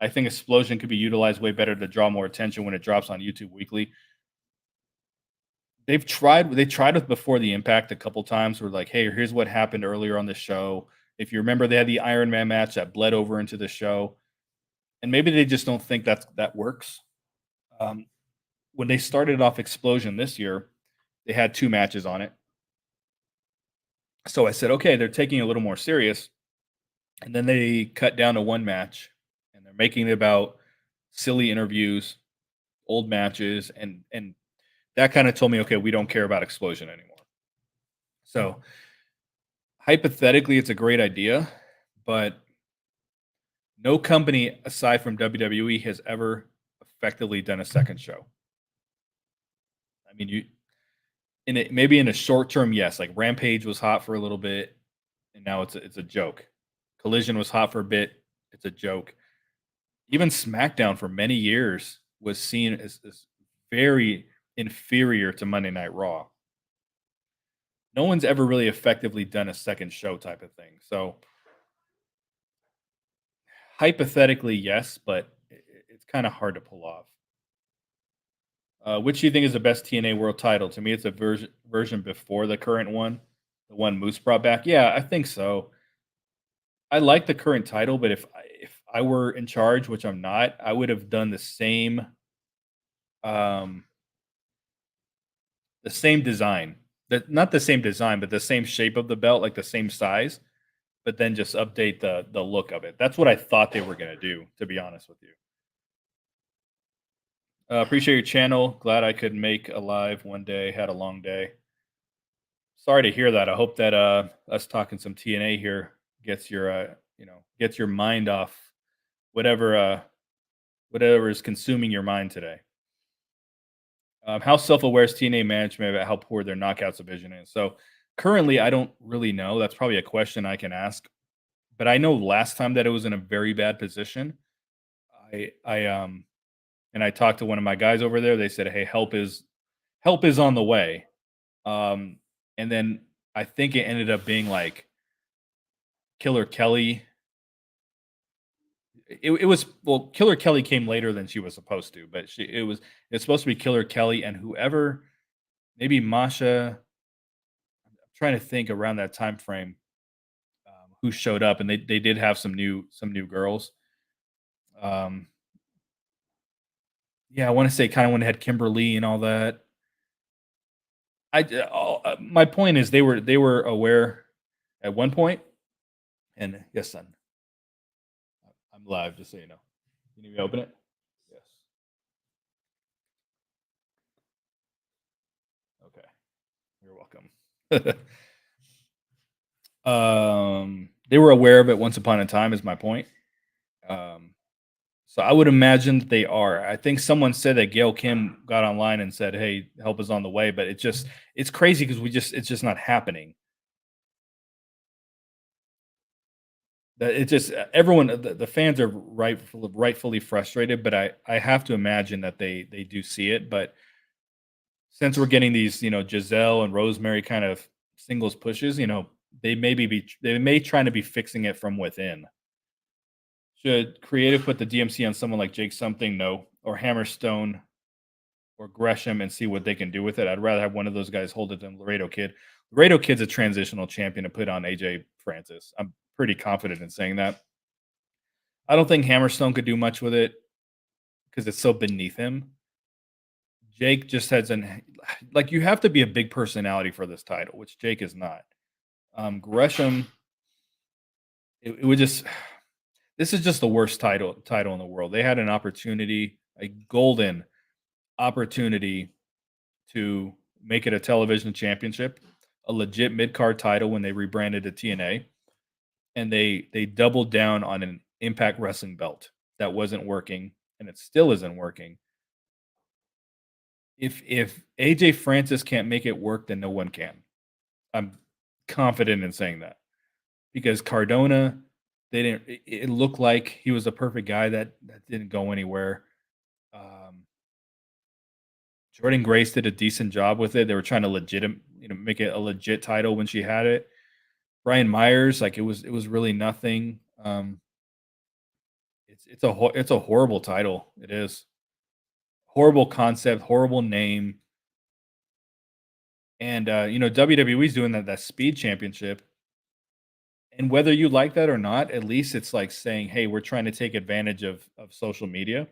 A: I think Explosion could be utilized way better to draw more attention when it drops on YouTube weekly. They tried with Before the Impact a couple times. Where like, hey, here's what happened earlier on the show. If you remember, they had the Iron Man match that bled over into the show, and maybe they just don't think that works. Um, when they started off Explosion this year, they had 2 matches on it. So I said, okay, they're taking it a little more serious, and then they cut down to 1 match, and they're making it about silly interviews, old matches, and that kind of told me, okay, we don't care about Explosion anymore. So hypothetically, it's a great idea, but no company aside from WWE has ever effectively done a second show. I mean, you in it maybe in a short term, yes, like Rampage was hot for a little bit, and now it's a joke. Collision was hot for a bit, it's a joke. Even SmackDown for many years was seen as very inferior to Monday Night Raw. No one's ever really effectively done a second show type of thing. So hypothetically, yes, but it's kind of hard to pull off. Which do you think is the best TNA World Title? To me, it's a version before the current one, the one Moose brought back. Yeah, I think so. I like the current title, but if I were in charge, which I'm not, I would have done um, the same design. Not the same design, but the same shape of the belt, like the same size, but then just update the look of it. That's what I thought they were gonna do, to be honest with you. Appreciate your channel. Glad I could make a live one day. Had a long day. Sorry to hear that. I hope that us talking some TNA here gets your gets your mind off whatever whatever is consuming your mind today. How self-aware is TNA management about how poor their knockouts division is? So currently, I don't really know. That's probably a question I can ask. But I know last time that it was in a very bad position. I and I talked to one of my guys over there. They said, "Hey, help is on the way." Um, and then I think it ended up being like Killer Kelly. It was well, Killer Kelly came later than she was supposed to, but it's supposed to be Killer Kelly and whoever, maybe Masha. I'm trying to think around that time frame who showed up, and they did have some new girls. Um, yeah, I want to say kind of when they had Kimberly and all that. My point is they were aware at one point, and yes, son, I'm live, just so you know. You need me to open it? Yes. Okay. You're welcome. They were aware of it once upon a time, is my point. Um, so I would imagine that they are. I think someone said that Gail Kim got online and said, "Hey, help is on the way," but it's crazy because it's just not happening. That it just everyone the fans are rightfully frustrated, but I have to imagine that they do see it. But since we're getting these, Giselle and Rosemary kind of singles pushes, they may trying to be fixing it from within. Should creative put the DMC on someone like Jake something? No. Or Hammerstone or Gresham and see what they can do with it. I'd rather have one of those guys hold it than Laredo Kid. Laredo Kid's a transitional champion to put on AJ Francis. I'm pretty confident in saying that. I don't think Hammerstone could do much with it because it's so beneath him. Jake just has an like you have to be a big personality for this title, which Jake is not. Gresham, it would just this is just the worst title in the world. They had an opportunity, a golden opportunity to make it a television championship, a legit mid card title when they rebranded to TNA, and they doubled down on an Impact Wrestling belt that wasn't working, and it still isn't working. If AJ Francis can't make it work, then no one can. I'm confident in saying that because Cardona, they didn't. It looked like he was a perfect guy that didn't go anywhere. Um, Jordan Grace did a decent job with it. They were trying to make it a legit title when she had it. Brian Myers, like it was really nothing. It's a horrible title. It is horrible concept, horrible name, and WWE's doing that Speed Championship. And whether you like that or not, at least it's like saying, "Hey, we're trying to take advantage of social media,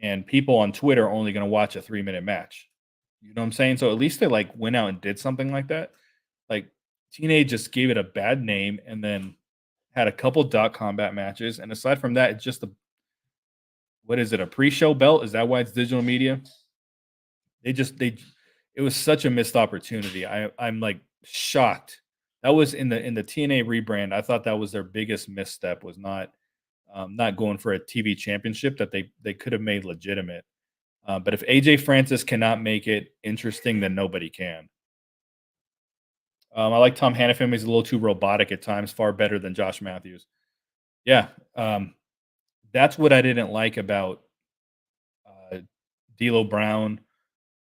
A: and people on Twitter are only going to watch a 3-minute match." You know what I'm saying? So at least they like went out and did something like that. Like TNA just gave it a bad name and then had a couple dot combat matches. And aside from that, it's just a what is it? A pre-show belt? Is that why it's digital media? They it was such a missed opportunity. I'm like shocked. That was in the TNA rebrand. I thought that was their biggest misstep was not going for a TV championship that they could have made legitimate. But if AJ Francis cannot make it interesting, then nobody can. I like Tom Hannafin. He's a little too robotic at times, far better than Josh Matthews. Yeah, that's what I didn't like about uh, D'Lo Brown.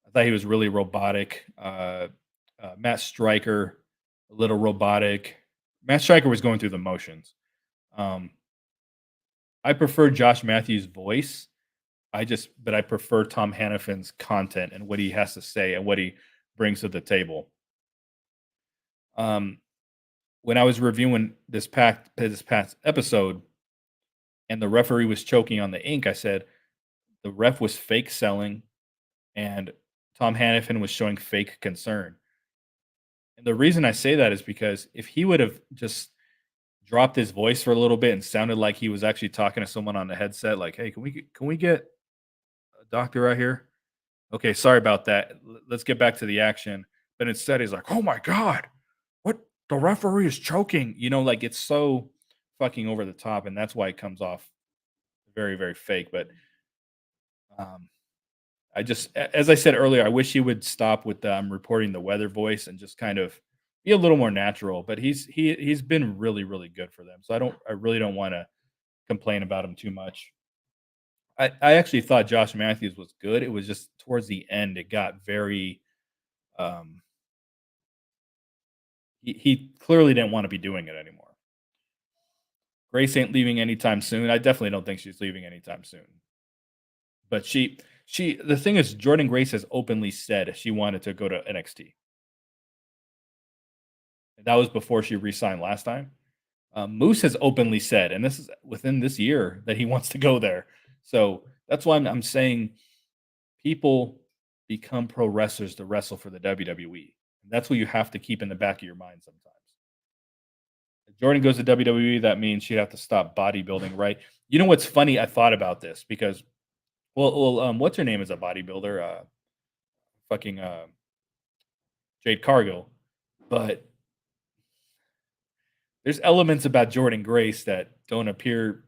A: I thought he was really robotic. Matt Stryker, a little robotic. Matt Stryker was going through the motions. Um, I prefer Josh Matthews' voice. But I prefer Tom Hannafin's content and what he has to say and what he brings to the table. Um, when I was reviewing this past episode, and the referee was choking on the ink, I said the ref was fake selling, and Tom Hannafin was showing fake concern. And the reason I say that is because if he would have just dropped his voice for a little bit and sounded like he was actually talking to someone on the headset, like, "Hey, can we get a doctor right here? Okay, sorry about that. Let's get back to the action." But instead, he's like, "Oh my god, what? The referee is choking." Like it's so fucking over the top, and that's why it comes off very, very fake. But um, as I said earlier, I wish he would stop with reporting the weather voice and just kind of be a little more natural. But he's been really, really good for them. So I really don't want to complain about him too much. I actually thought Josh Matthews was good. It was just towards the end, it got very um, he clearly didn't want to be doing it anymore. Grace ain't leaving anytime soon. I definitely don't think she's leaving anytime soon. But she the thing is Jordan Grace has openly said she wanted to go to NXT. That was before she re-signed last time. Moose has openly said, and this is within this year, that he wants to go there. So that's why I'm saying people become pro wrestlers to wrestle for the WWE. That's what you have to keep in the back of your mind sometimes. If Jordan goes to WWE, that means she'd have to stop bodybuilding, right? You know what's funny? I thought about this because, what's her name is a bodybuilder, fucking Jade Cargill, but there's elements about Jordan Grace that don't appear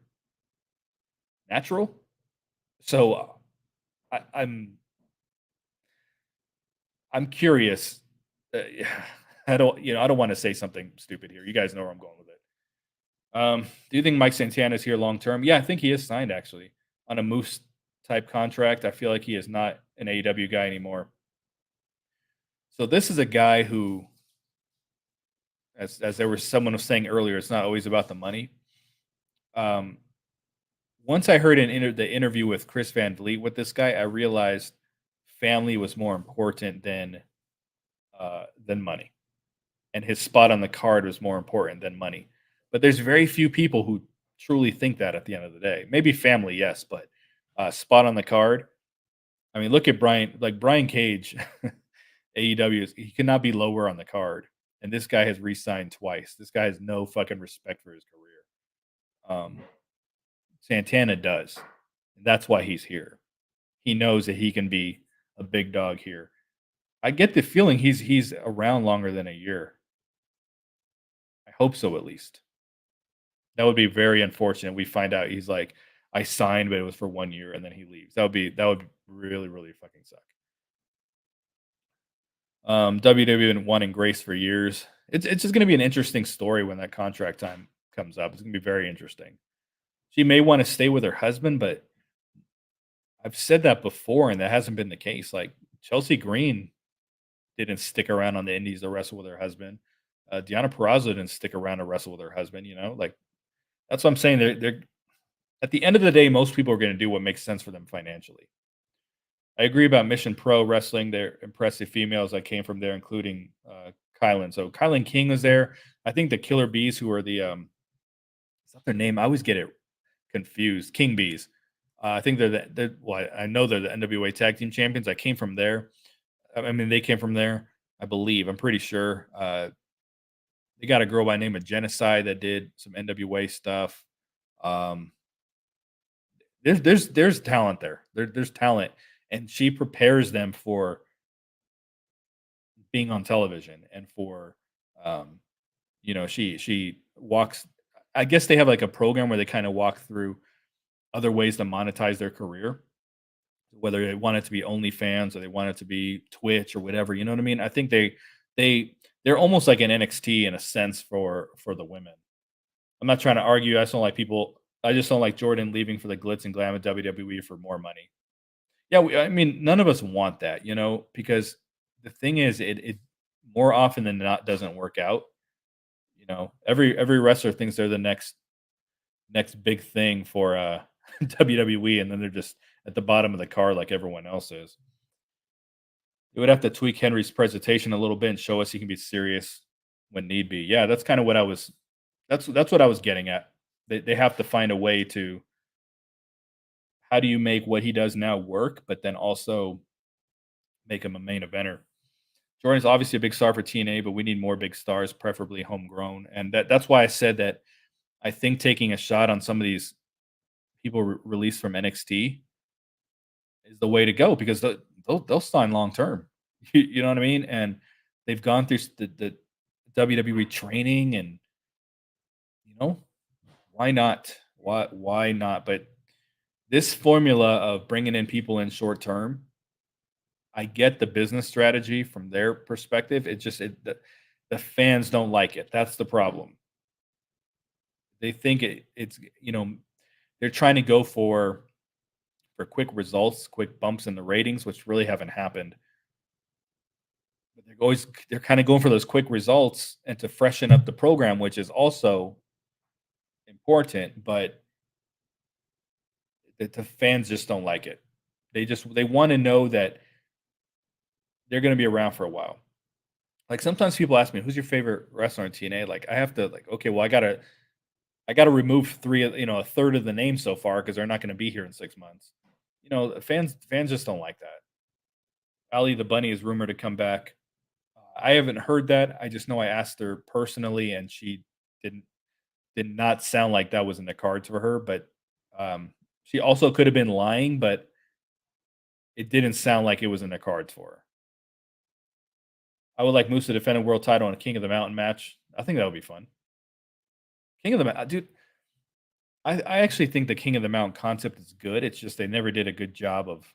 A: natural. So I'm curious. I don't want to say something stupid here. You guys know where I'm going with it. Do you think Mike Santana is here long term? Yeah, I think he is signed actually on a Moose type contract. I feel like he is not an AEW guy anymore. So this is a guy who, as there was someone was saying earlier, it's not always about the money. Um, Once I heard the interview with Chris Van Vliet with this guy, I realized family was more important than money, and his spot on the card was more important than money. But there's very few people who truly think that at the end of the day. Maybe family, yes, but spot on the card. I mean, look at Brian Cage, AEW. He cannot be lower on the card, and this guy has re-signed twice. This guy has no fucking respect for his career. Santana does. And that's why he's here. He knows that he can be a big dog here. I get the feeling he's around longer than a year. I hope so at least. That would be very unfortunate. We find out he's like, I signed, but it was for 1 year, and then he leaves. That would really, really fucking suck. WWE been wanting Grace for years. It's just going to be an interesting story when that contract time comes up. It's going to be very interesting. She may want to stay with her husband, but I've said that before, and that hasn't been the case. Like Chelsea Green didn't stick around on the Indies to wrestle with her husband. Deanna Purrazzo didn't stick around to wrestle with her husband. Like that's what I'm saying. They're at the end of the day, most people are going to do what makes sense for them financially. I agree about Mission Pro Wrestling. They're impressive females that came from there, including Kylan. So Kylan King was there. I think the Killer Bees, who are the is that their name? I always get it confused. King Bees. I think well, I know they're the NWA Tag Team Champions. I came from there. I mean, they came from there. I believe. I'm pretty sure. They got a girl by the name of Genocide that did some NWA stuff. Um, there's talent there. There's talent, and she prepares them for being on television and for, um, she walks. I guess they have like a program where they kind of walk through other ways to monetize their career, whether they want it to be OnlyFans or they want it to be Twitch or whatever. You know what I mean? I think they they're almost like an NXT in a sense for the women. I'm not trying to argue. I just don't like people. I just don't like Jordan leaving for the glitz and glam of WWE for more money. Yeah, I mean, none of us want that, because the thing is, it more often than not doesn't work out. Every wrestler thinks they're the next big thing for WWE, and then they're just at the bottom of the card like everyone else is. It would have to tweak Henry's presentation a little bit and show us he can be serious when need be. Yeah, that's kind of what I was. That's what I was getting at. They have to find a way to, how do you make what he does now work, but then also make him a main eventer. Jordan's obviously a big star for TNA, but we need more big stars, preferably homegrown. And that's why I said that I think taking a shot on some of these people released from NXT is the way to go, because they'll sign long term. You know what I mean? And they've gone through the WWE training, and you know why not? Why not? But this formula of bringing in people in short term, I get the business strategy from their perspective. The fans don't like it. That's the problem. They think they're trying to go for quick results, quick bumps in the ratings, which really haven't happened. But they're kind of going for those quick results and to freshen up the program, which is also important, but the fans just don't like it. They want to know that they're going to be around for a while. Like sometimes people ask me, "Who's your favorite wrestler in TNA?" Like I have to like, okay, well I gotta remove a third of the name so far because they're not going to be here in 6 months. Fans just don't like that. Ali the Bunny is rumored to come back. I haven't heard that. I just know I asked her personally, and she didn't did not sound like that was in the cards for her. But she also could have been lying, but it didn't sound like it was in the cards for her. I would like Moose to defend a world title in a King of the Mountain match. I think that would be fun. King of the Mountain, dude. I actually think the King of the Mountain concept is good. It's just they never did a good job of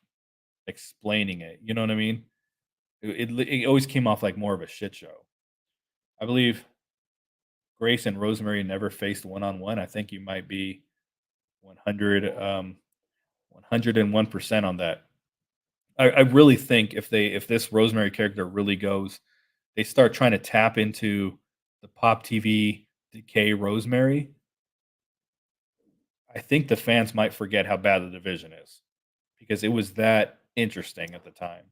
A: explaining it. You know what I mean? It always came off like more of a shit show. I believe Grace and Rosemary never faced one on one. I think you might be 100, 101% on that. I really think if this Rosemary character really goes, they start trying to tap into the Pop TV decay Rosemary. I think the fans might forget how bad the division is because it was that interesting at the time.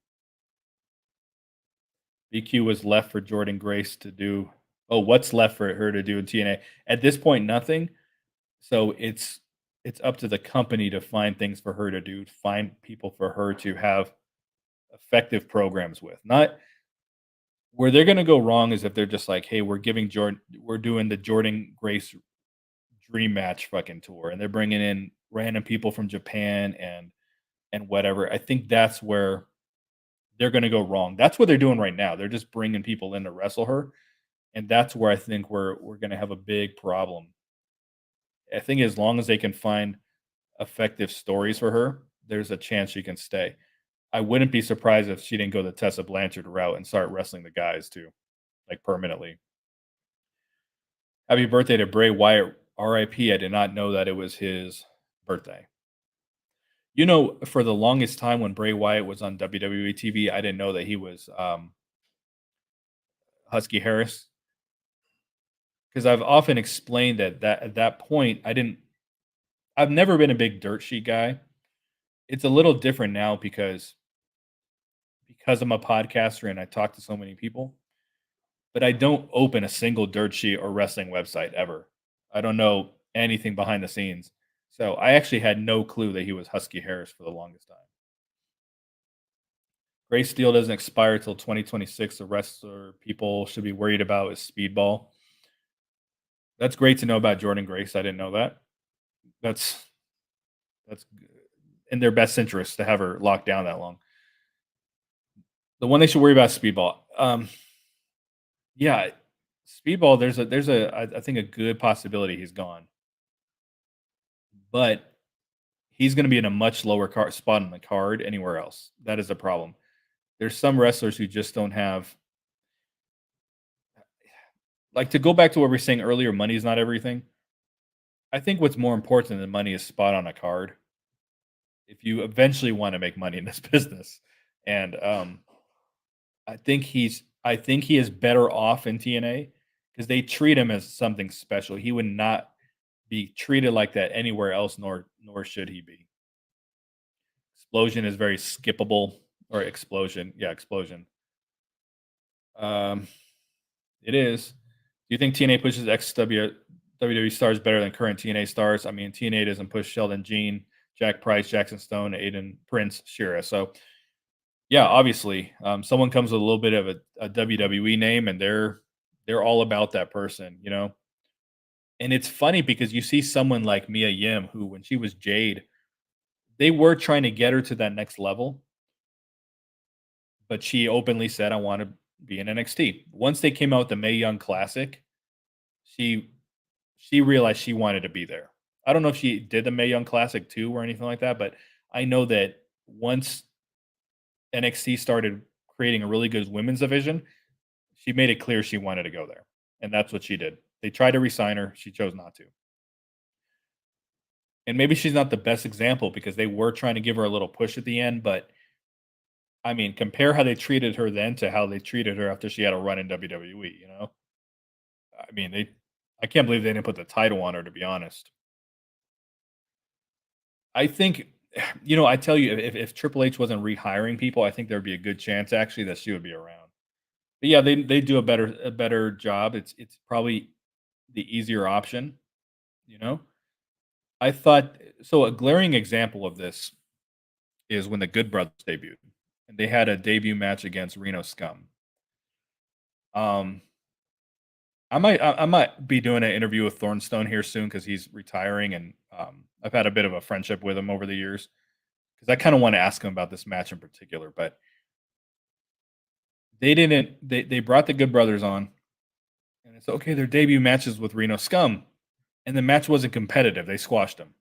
A: BQ was left for Jordan Grace to do. Oh, what's left for her to do in TNA? At this point, nothing. So it's up to the company to find things for her to do, to find people for her to have effective programs with. Not where they're going to go wrong is if they're just like, hey, we're doing the Jordan Grace dream match fucking tour, and they're bringing in random people from Japan and whatever. I think that's where they're going to go wrong. That's what they're doing right now. They're just bringing people in to wrestle her, and that's where I think we're going to have a big problem. I think as long as they can find effective stories for her, there's a chance she can stay. I wouldn't be surprised if she didn't go the Tessa Blanchard route and start wrestling the guys too, like permanently. Happy birthday to Bray Wyatt, RIP. I did not know that it was his birthday. You know, for the longest time when Bray Wyatt was on WWE TV, I didn't know that he was Husky Harris, because I've often explained that at that point I've never been a big dirt sheet guy. It's a little different now because I'm a podcaster and I talk to so many people, but I don't open a single dirt sheet or wrestling website ever. I don't know anything behind the scenes. So I actually had no clue that he was Husky Harris for the longest time. Grace Steel doesn't expire till 2026. The wrestler people should be worried about is Speedball. That's great to know about Jordan Grace. I didn't know that. That's that's in their best interest to have her locked down that long. The one they should worry about is Speedball. Yeah, Speedball. I think a good possibility he's gone, but he's going to be in a much lower spot on the card anywhere else. That is a problem. There's some wrestlers who just don't have, like, to go back to what we were saying earlier, money is not everything. I think what's more important than money is spot on a card. If you eventually want to make money in this business, and I think he is better off in TNA because they treat him as something special. He would not be treated like that anywhere else, nor should he be. Explosion is very skippable, or explosion, yeah, explosion. Um, it is. Do you think TNA pushes WWE stars better than current TNA stars? I mean, TNA doesn't push Sheldon Jean, Jack Price, Jackson Stone, Aiden Prince, Shira. So yeah, obviously, someone comes with a little bit of a WWE name, and they're all about that person, you know. And it's funny because you see someone like Mia Yim, who when she was Jade, they were trying to get her to that next level, but she openly said, "I want to be in NXT." Once they came out with the Mae Young Classic, she she realized she wanted to be there. I don't know if she did the Mae Young Classic too or anything like that, but I know that once NXT started creating a really good women's division, she made it clear she wanted to go there, and that's what she did. They tried to resign her, she chose not to. And maybe she's not the best example because they were trying to give her a little push at the end, but I mean, compare how they treated her then to how they treated her after she had a run in WWE, you know? I mean, I can't believe they didn't put the title on her, to be honest. I think, I tell you, if Triple H wasn't rehiring people, I think there'd be a good chance actually that she would be around. But yeah, they do a better job. It's probably the easier option, you know? I thought so. A glaring example of this is when the Good Brothers debuted, and they had a debut match against Reno Scum. Um, I might be doing an interview with Thornstone here soon because he's retiring, and I've had a bit of a friendship with him over the years because I kind of want to ask him about this match in particular. But they didn't. They brought the Good Brothers on, and it's okay. Their debut matches with Reno Scum, and the match wasn't competitive. They squashed them,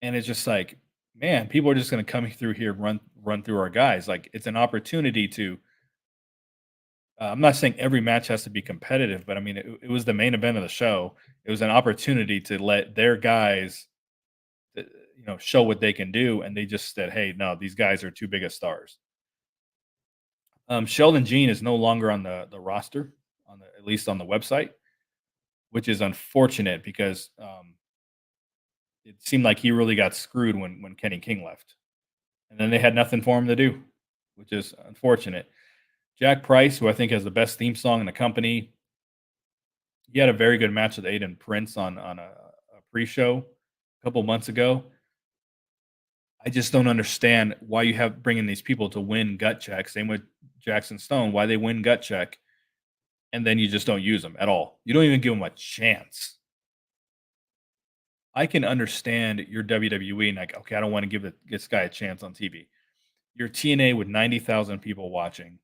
A: and it's just like, man, people are just going to come through here, run through our guys. Like it's an opportunity to. I'm not saying every match has to be competitive, but I mean, it was the main event of the show. It was an opportunity to let their guys, show what they can do, and they just said, "Hey, no, these guys are too big of stars." Sheldon Jean is no longer on the roster, at least on the website, which is unfortunate because it seemed like he really got screwed when Kenny King left, and then they had nothing for him to do, which is unfortunate. Jack Price, who I think has the best theme song in the company, he had a very good match with Aiden Prince on a pre-show a couple months ago. I just don't understand why you have bringing these people to win gut check. Same with Jackson Stone, why they win gut check, and then you just don't use them at all. You don't even give them a chance. I can understand your WWE and like, okay, I don't want to give this guy a chance on TV. Your TNA with 90,000 people watching.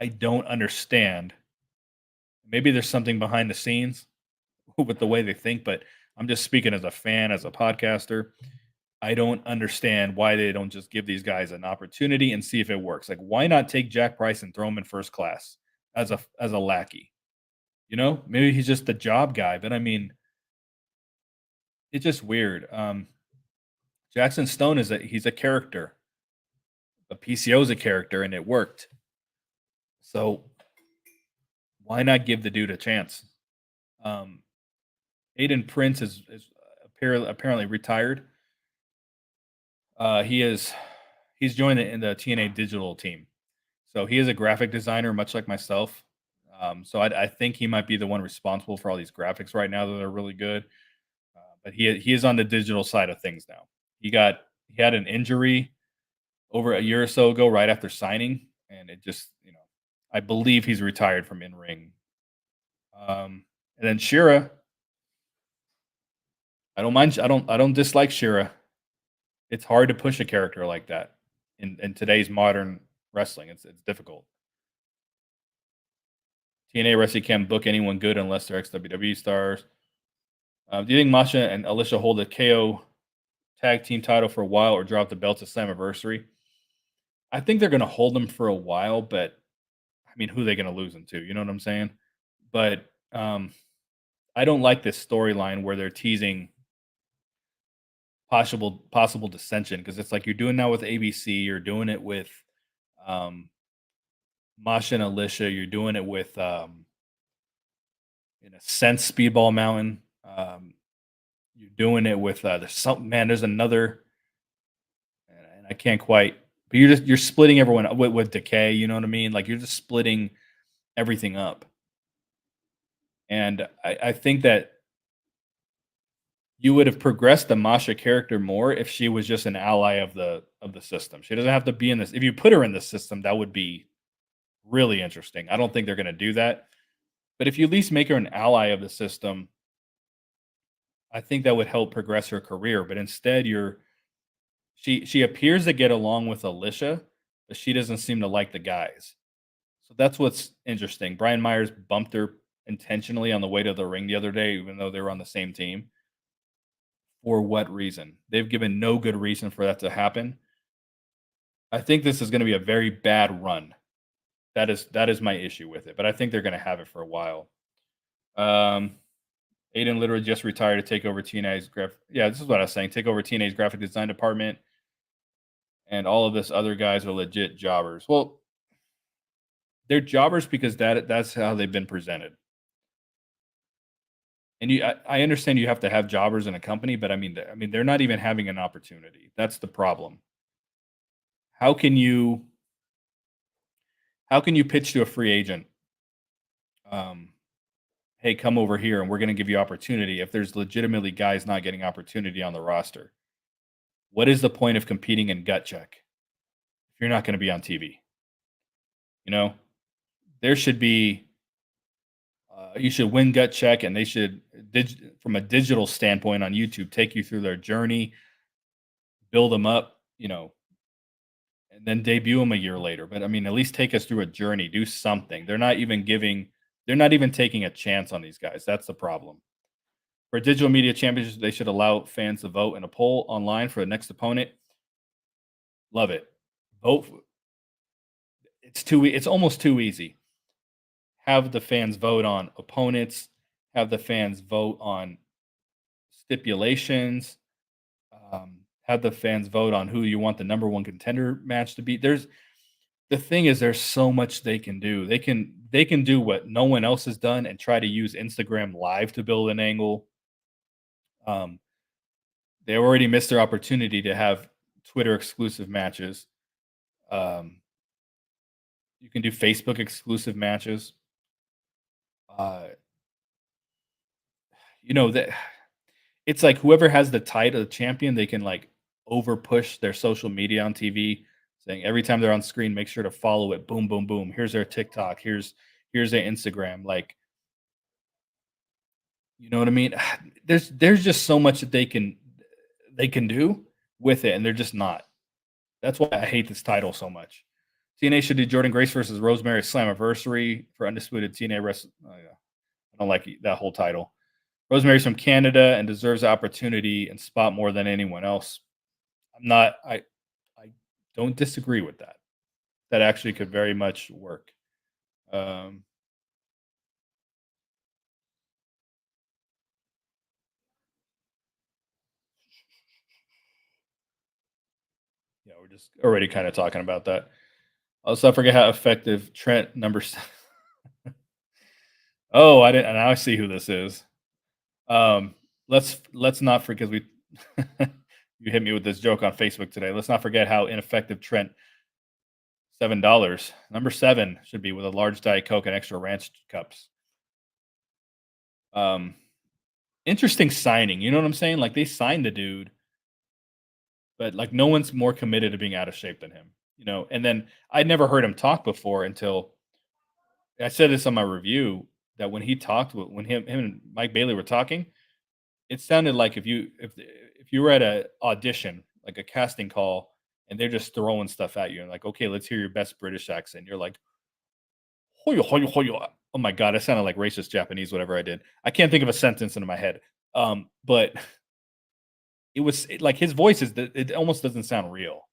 A: I don't understand. Maybe there's something behind the scenes with the way they think, but I'm just speaking as a fan, as a podcaster. I don't understand why they don't just give these guys an opportunity and see if it works. Like, why not take Jack Price and throw him in first class as a lackey? You know, maybe he's just the job guy, but I mean, it's just weird. Jackson Stone he's a character. A PCO is a character, and it worked. So why not give the dude a chance? Um, Aiden Prince is apparently retired. He's joined in the TNA digital team. So he is a graphic designer, much like myself. So I think he might be the one responsible for all these graphics right now that are really good. But he is on the digital side of things now. He had an injury over a year or so ago, right after signing, and it just I believe he's retired from in ring. And then Shira, I don't mind. I don't dislike Shira. It's hard to push a character like that in today's modern wrestling. It's difficult. TNA wrestling can't book anyone good unless they're ex-WWE stars. Do you think Masha and Alicia hold the KO tag team title for a while or drop the belts at Slammiversary? I think they're going to hold them for a while, but I mean, who are they going to lose them to? You know what I'm saying? But I don't like this storyline where they're teasing possible dissension because it's like you're doing that with ABC, you're doing it with um, Masha and Alicia, you're doing it with in a sense Speedball Mountain. You're doing it with there's some man. There's another, and I can't quite. But you're splitting everyone up with Decay. You know what I mean? Like you're just splitting everything up. And I think that you would have progressed the Masha character more if she was just an ally of the system. She doesn't have to be in this. If you put her in the system, that would be really interesting. I don't think they're going to do that. But if you at least make her an ally of the system, I think that would help progress her career. But instead, she appears to get along with Alicia, but she doesn't seem to like the guys. So that's what's interesting. Brian Myers bumped her intentionally on the way to the ring the other day, even though they were on the same team. For what reason? They've given no good reason for that to happen. I think this is going to be a very bad run. That is my issue with it, but I think they're going to have it for a while. Um, Aiden literally just retired to take over TNA's graphic. Yeah, this is what I was saying. Take over TNA's graphic design department, and all of this other guys are legit jobbers. Well, they're jobbers because that's how they've been presented. And I understand you have to have jobbers in a company, but I mean, they're not even having an opportunity. That's the problem. How can you how can you pitch to a free agent? Um, hey, come over here, and we're going to give you opportunity. If there's legitimately guys not getting opportunity on the roster, what is the point of competing in gut check if you're not going to be on TV? You know, there should be you should win gut check, and they should from a digital standpoint on YouTube take you through their journey, build them up, and then debut them a year later. But I mean, at least take us through a journey, do something. They're not even taking a chance on these guys. That's the problem. For digital media championships, they should allow fans to vote in a poll online for the next opponent. Love it. Vote. It's almost too easy. Have the fans vote on opponents. Have the fans vote on stipulations. Have the fans vote on who you want the number one contender match to be. The thing is, there's so much they can do. They can do what no one else has done and try to use Instagram Live to build an angle. They already missed their opportunity to have Twitter exclusive matches. You can do Facebook exclusive matches. Uh, that it's like whoever has the title of champion, they can like over push their social media on TV, saying every time they're on screen, make sure to follow it. Boom, boom, boom. Here's their TikTok. Here's their Instagram. Like, you know what I mean? There's just so much that they can do with it, and they're just not. That's why I hate this title so much. TNA should do Jordan Grace versus Rosemary Slammiversary for undisputed TNA wrestling. Oh, yeah. I don't like that whole title. Rosemary's from Canada and deserves the opportunity and spot more than anyone else. I'm not. I don't disagree with that. That actually could very much work. Um, yeah, we're just already kind of talking about that. Also, I forget how effective Trent number. Oh, I didn't. Now I see who this is. Um, let's not forget we. You hit me with this joke on Facebook today. Let's not forget how ineffective Trent $7. Number 7 should be with a large Diet Coke and extra ranch cups. Um, interesting signing. You know what I'm saying? Like they signed the dude, but like no one's more committed to being out of shape than him. You know, and then I'd never heard him talk before until I said this on my review that when he talked when him and Mike Bailey were talking, it sounded like if you were at a audition, like a casting call, and they're just throwing stuff at you and like, okay, let's hear your best British accent. You're like, "Hoyo, hoyo, hoyo." Oh my god, I sounded like racist Japanese, whatever I did. I can't think of a sentence in my head. But like his voice it almost doesn't sound real.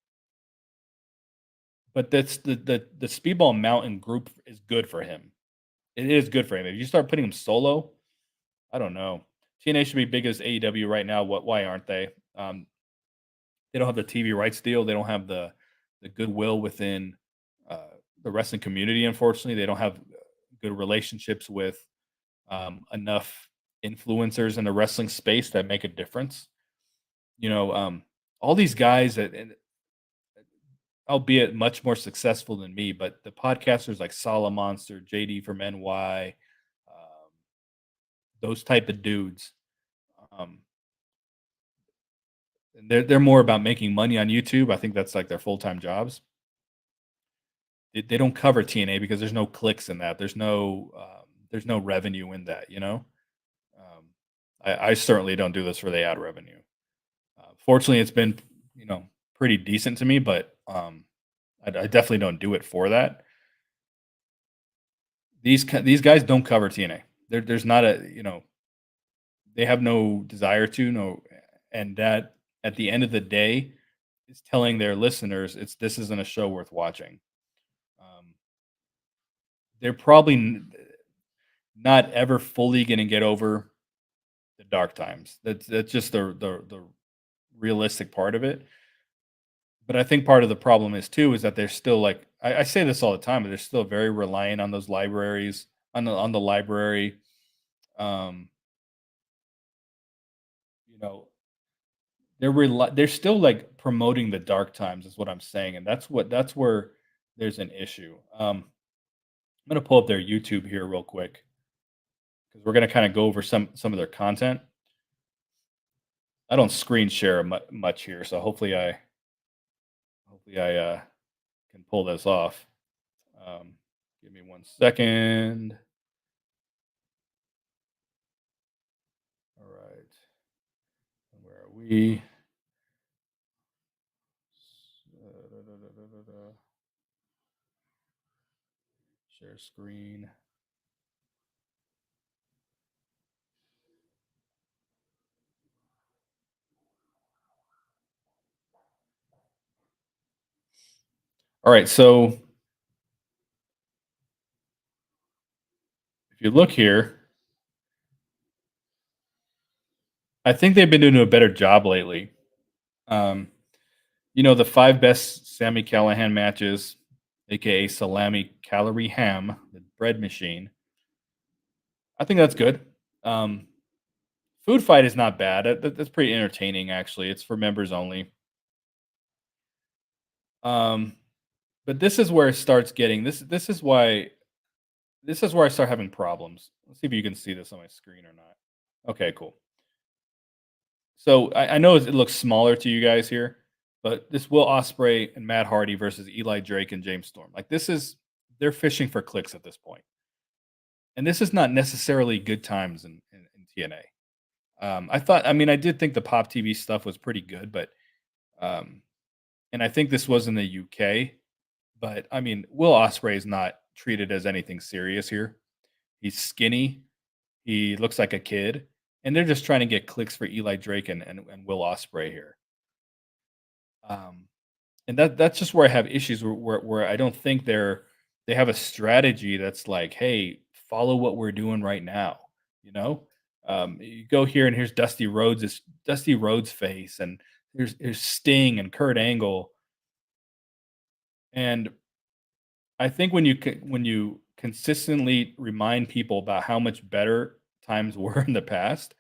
A: But that's the Speedball Mountain group is good for him. It is good for him. If you start putting him solo, I don't know. TNA should be big as AEW right now. Why aren't they? They don't have the TV rights deal. They don't have the goodwill within uh, the wrestling community. Unfortunately, they don't have good relationships with enough influencers in the wrestling space that make a difference. You know, all these guys and albeit much more successful than me, but the podcasters like Sala Monster, JD from NY, those type of dudes. Um, and they're more about making money on YouTube. I think that's like their full time jobs. They don't cover TNA because there's no clicks in that. There's no revenue in that. You know, um, I certainly don't do this for the ad revenue. Fortunately, it's been pretty decent to me, but I definitely don't do it for that. These guys don't cover TNA. There's not a they have no desire to no, and that at the end of the day is telling their listeners this isn't a show worth watching. Um, they're probably not ever fully going to get over the dark times. That's just the realistic part of it. But I think part of the problem is too is that they're still like I say this all the time, but they're still very reliant on those libraries on the library. Um, you know, they're still like promoting the dark times is what I'm saying, and that's where there's an issue. I'm gonna pull up their YouTube here real quick because we're gonna kind of go over some of their content. I don't screen share much here, so hopefully I can pull this off. Um, give me 1 second. All right, where are we? Share screen. All right, so if you look here, I think they've been doing a better job lately. Um, the 5 best Sammy Callahan matches, aka Salami Calorie Ham, the bread machine. I think that's good. Um, Food Fight is not bad. That's pretty entertaining, actually. It's for members only. Um, but this is where it starts getting this is where I start having problems. Let's see if you can see this on my screen or not. Okay, cool. So I know it looks smaller to you guys here, but this Will Osprey and Matt Hardy versus Eli Drake and James Storm. Like this is they're fishing for clicks at this point, and this is not necessarily good times in TNA. I mean, I did think the Pop TV stuff was pretty good, but um, and I think this was in the UK, but I mean, Will Osprey is not treated as anything serious here. He's skinny. He looks like a kid, and they're just trying to get clicks for Eli Drake and Will Osprey here. Um, and that's just where I have issues where I don't think they have a strategy that's like, hey, follow what we're doing right now. You know, you go here and here's Dusty Rhodes face, and here's Sting and Kurt Angle, and I think when you consistently remind people about how much better times were in the past,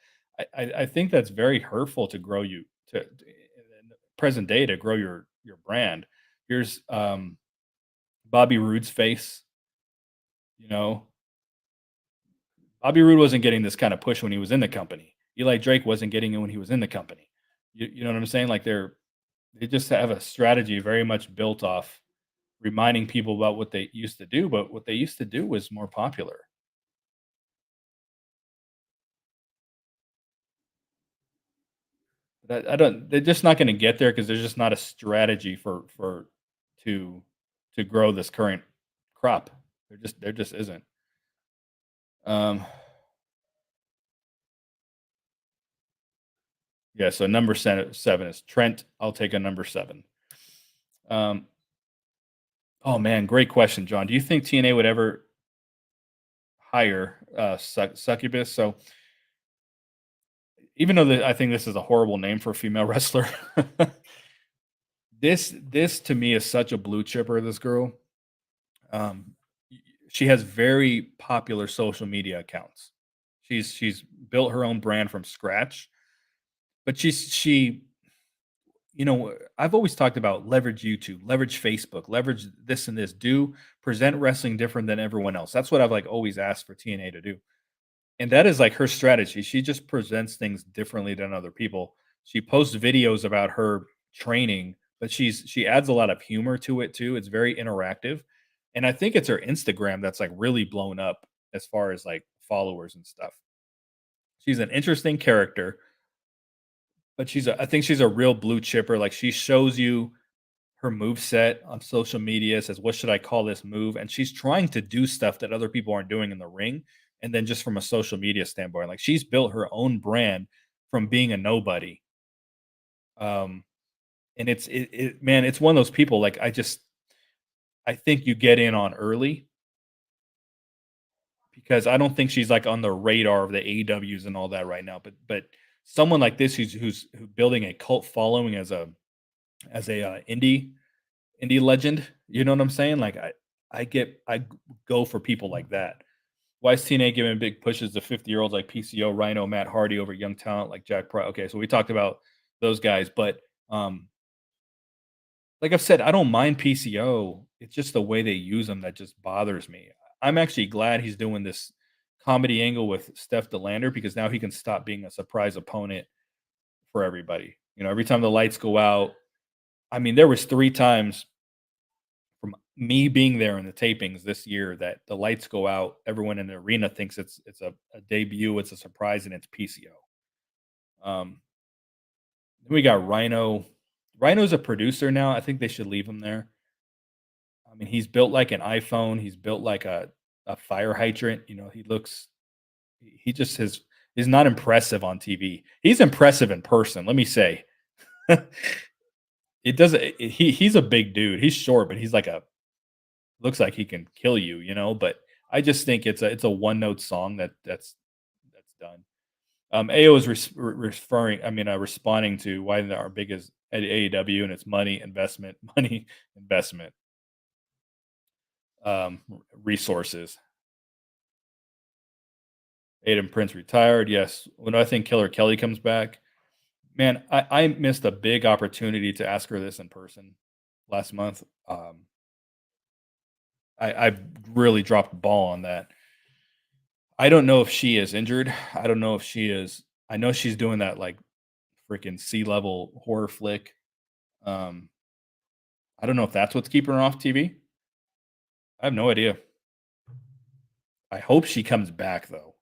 A: I think that's very hurtful to grow you to in the present day to grow your brand. Here's Bobby Roode's face. You know, Bobby Roode wasn't getting this kind of push when he was in the company. Eli Drake wasn't getting it when he was in the company. You know what I'm saying? Like they just have a strategy very much built off reminding people about what they used to do, but what they used to do was more popular. That I don't they're just not gonna get there because there's just not a strategy for to to grow this current crop. There just isn't. Um, yeah, so number 7 is Trent. I'll take a number 7. Um, oh man, great question, John. Do you think TNA would ever hire Succubus? So even though I think this is a horrible name for a female wrestler, this to me is such a blue chipper. This girl, um, she has very popular social media accounts. She's built her own brand from scratch, but she I've always talked about leverage YouTube, leverage Facebook, leverage this and this. Do present wrestling different than everyone else. That's what I've like always asked for TNA to do. And that is like her strategy. She just presents things differently than other people. She posts videos about her training, but she adds a lot of humor to it too. It's very interactive. And I think it's her Instagram that's like really blown up as far as like followers and stuff. She's an interesting character, but I think she's a real blue chipper. Like she shows you her move set on social media, says, "What should I call this move?" And she's trying to do stuff that other people aren't doing in the ring. And then just from a social media standpoint, like she's built her own brand from being a nobody. Um, and man, it's one of those people like I think you get in on early because I don't think she's like on the radar of the AEWs and all that right now. But someone like this who's building a cult following as a indie legend. You know what I'm saying? Like I go for people like that. Why is TNA giving big pushes to 50-year-olds like PCO, Rhino, Matt Hardy over young talent like Jack Price? Okay, so we talked about those guys, but like I've said, I don't mind PCO. It's just the way they use him that just bothers me. I'm actually glad he's doing this comedy angle with Steph Delander because now he can stop being a surprise opponent for everybody. You know, every time the lights go out, I mean, there was 3 times from me being there in the tapings this year that the lights go out, everyone in the arena thinks it's a debut, it's a surprise, and it's PCO. Then we got Rhino. Rhino's a producer now. I think they should leave him there. I mean, he's built like an iPhone. He's built like a fire hydrant. You know, he just is not impressive on TV. He's impressive in person. Let me say, it doesn't. He's a big dude. He's short, but he's like a looks like he can kill you. You know, but I just think it's a one note song that's done. AO is referring, I mean, responding to why they are big as at AEW, and it's money, investment, money, investment, resources. Aiden Prince retired. Yes. When I think Killer Kelly comes back, man, I missed a big opportunity to ask her this in person last month. I really dropped the ball on that. I don't know if she is injured. I don't know if she is. I know she's doing that like freaking sea level horror flick. Um, I don't know if that's what's keeping her off TV. I have no idea. I hope she comes back though.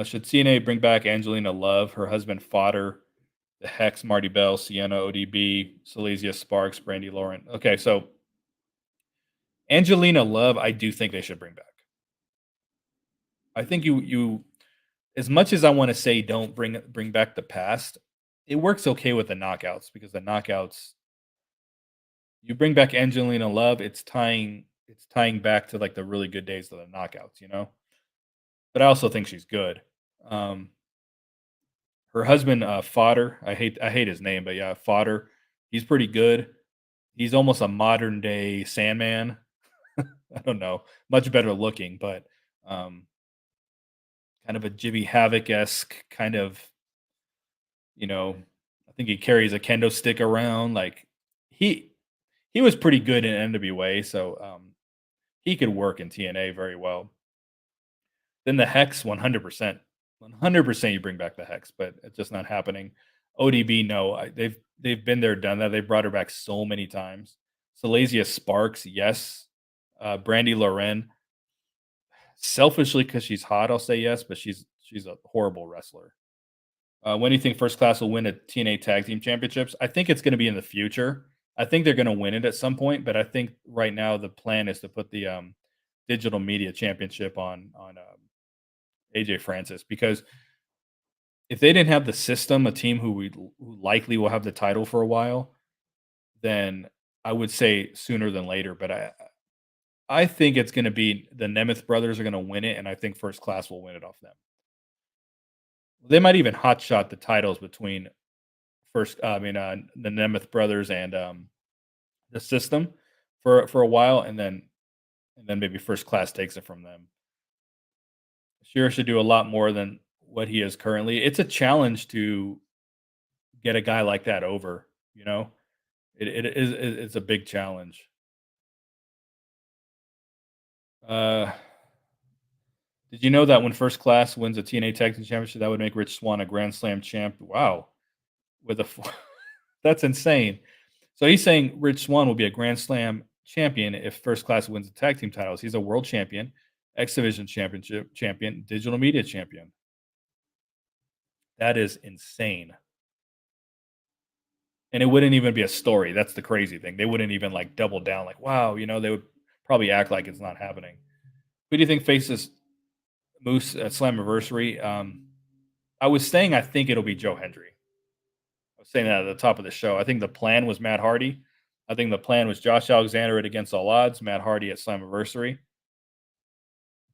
A: Should CNA bring back Angelina Love? Her husband fought her. The Hex, Marty Bell, Sienna, ODB, Silesia, Sparks, Brandy Lauren. Okay, so Angelina Love, I do think they should bring back. I think you as much as I want to say don't bring back the past, it works okay with the knockouts because the knockouts you bring back Angelina Love, it's tying back to like the really good days of the knockouts, you know? But I also think she's good. Um, her husband, Fodder, I hate his name, but yeah, Fodder, he's pretty good. He's almost a modern day Sandman. I don't know, much better looking, but um, kind of a Jimmy Havoc esque kind of, you know. I think he carries a kendo stick around. Like he he was pretty good in NWA, so he could work in TNA very well. Then the Hex, 100%, 100%. You bring back the Hex, but it's just not happening. ODB, no, they've been there, done that. They brought her back so many times. Salasia Sparks, yes. Brandy Loren, selfishly because she's hot, I'll say yes, but she's a horrible wrestler. When do you think First Class will win a TNA Tag Team Championships? I think it's going to be in the future. I think they're going to win it at some point, but I think right now the plan is to put the Digital Media Championship on AJ Francis because if they didn't have the system, a team who likely will have the title for a while, then I would say sooner than later. But I think it's going to be the Nemeth brothers are going to win it, and I think First Class will win it off them. They might even hotshot the titles between the Nemeth brothers and the system for a while, and then maybe First Class takes it from them. Shearer should do a lot more than what he is currently. It's a challenge to get a guy like that over. You know, it's a big challenge. Uh, did you know that when First Class wins a TNA Tag Team Championship, that would make Rich Swann a Grand Slam champ? Wow, with that's insane. So he's saying Rich Swann will be a Grand Slam champion if First Class wins the tag team titles. He's a world champion, X Division championship champion, digital media champion. That is insane. And it wouldn't even be a story. That's the crazy thing. They wouldn't even like double down, like, wow, they would probably act like it's not happening. Who do you think faces Moose at Slammiversary? I was saying I think it'll be Joe Hendry. I was saying that at the top of the show. I think the plan was Matt Hardy. I think the plan was Josh Alexander at Against All Odds, Matt Hardy at Slammiversary.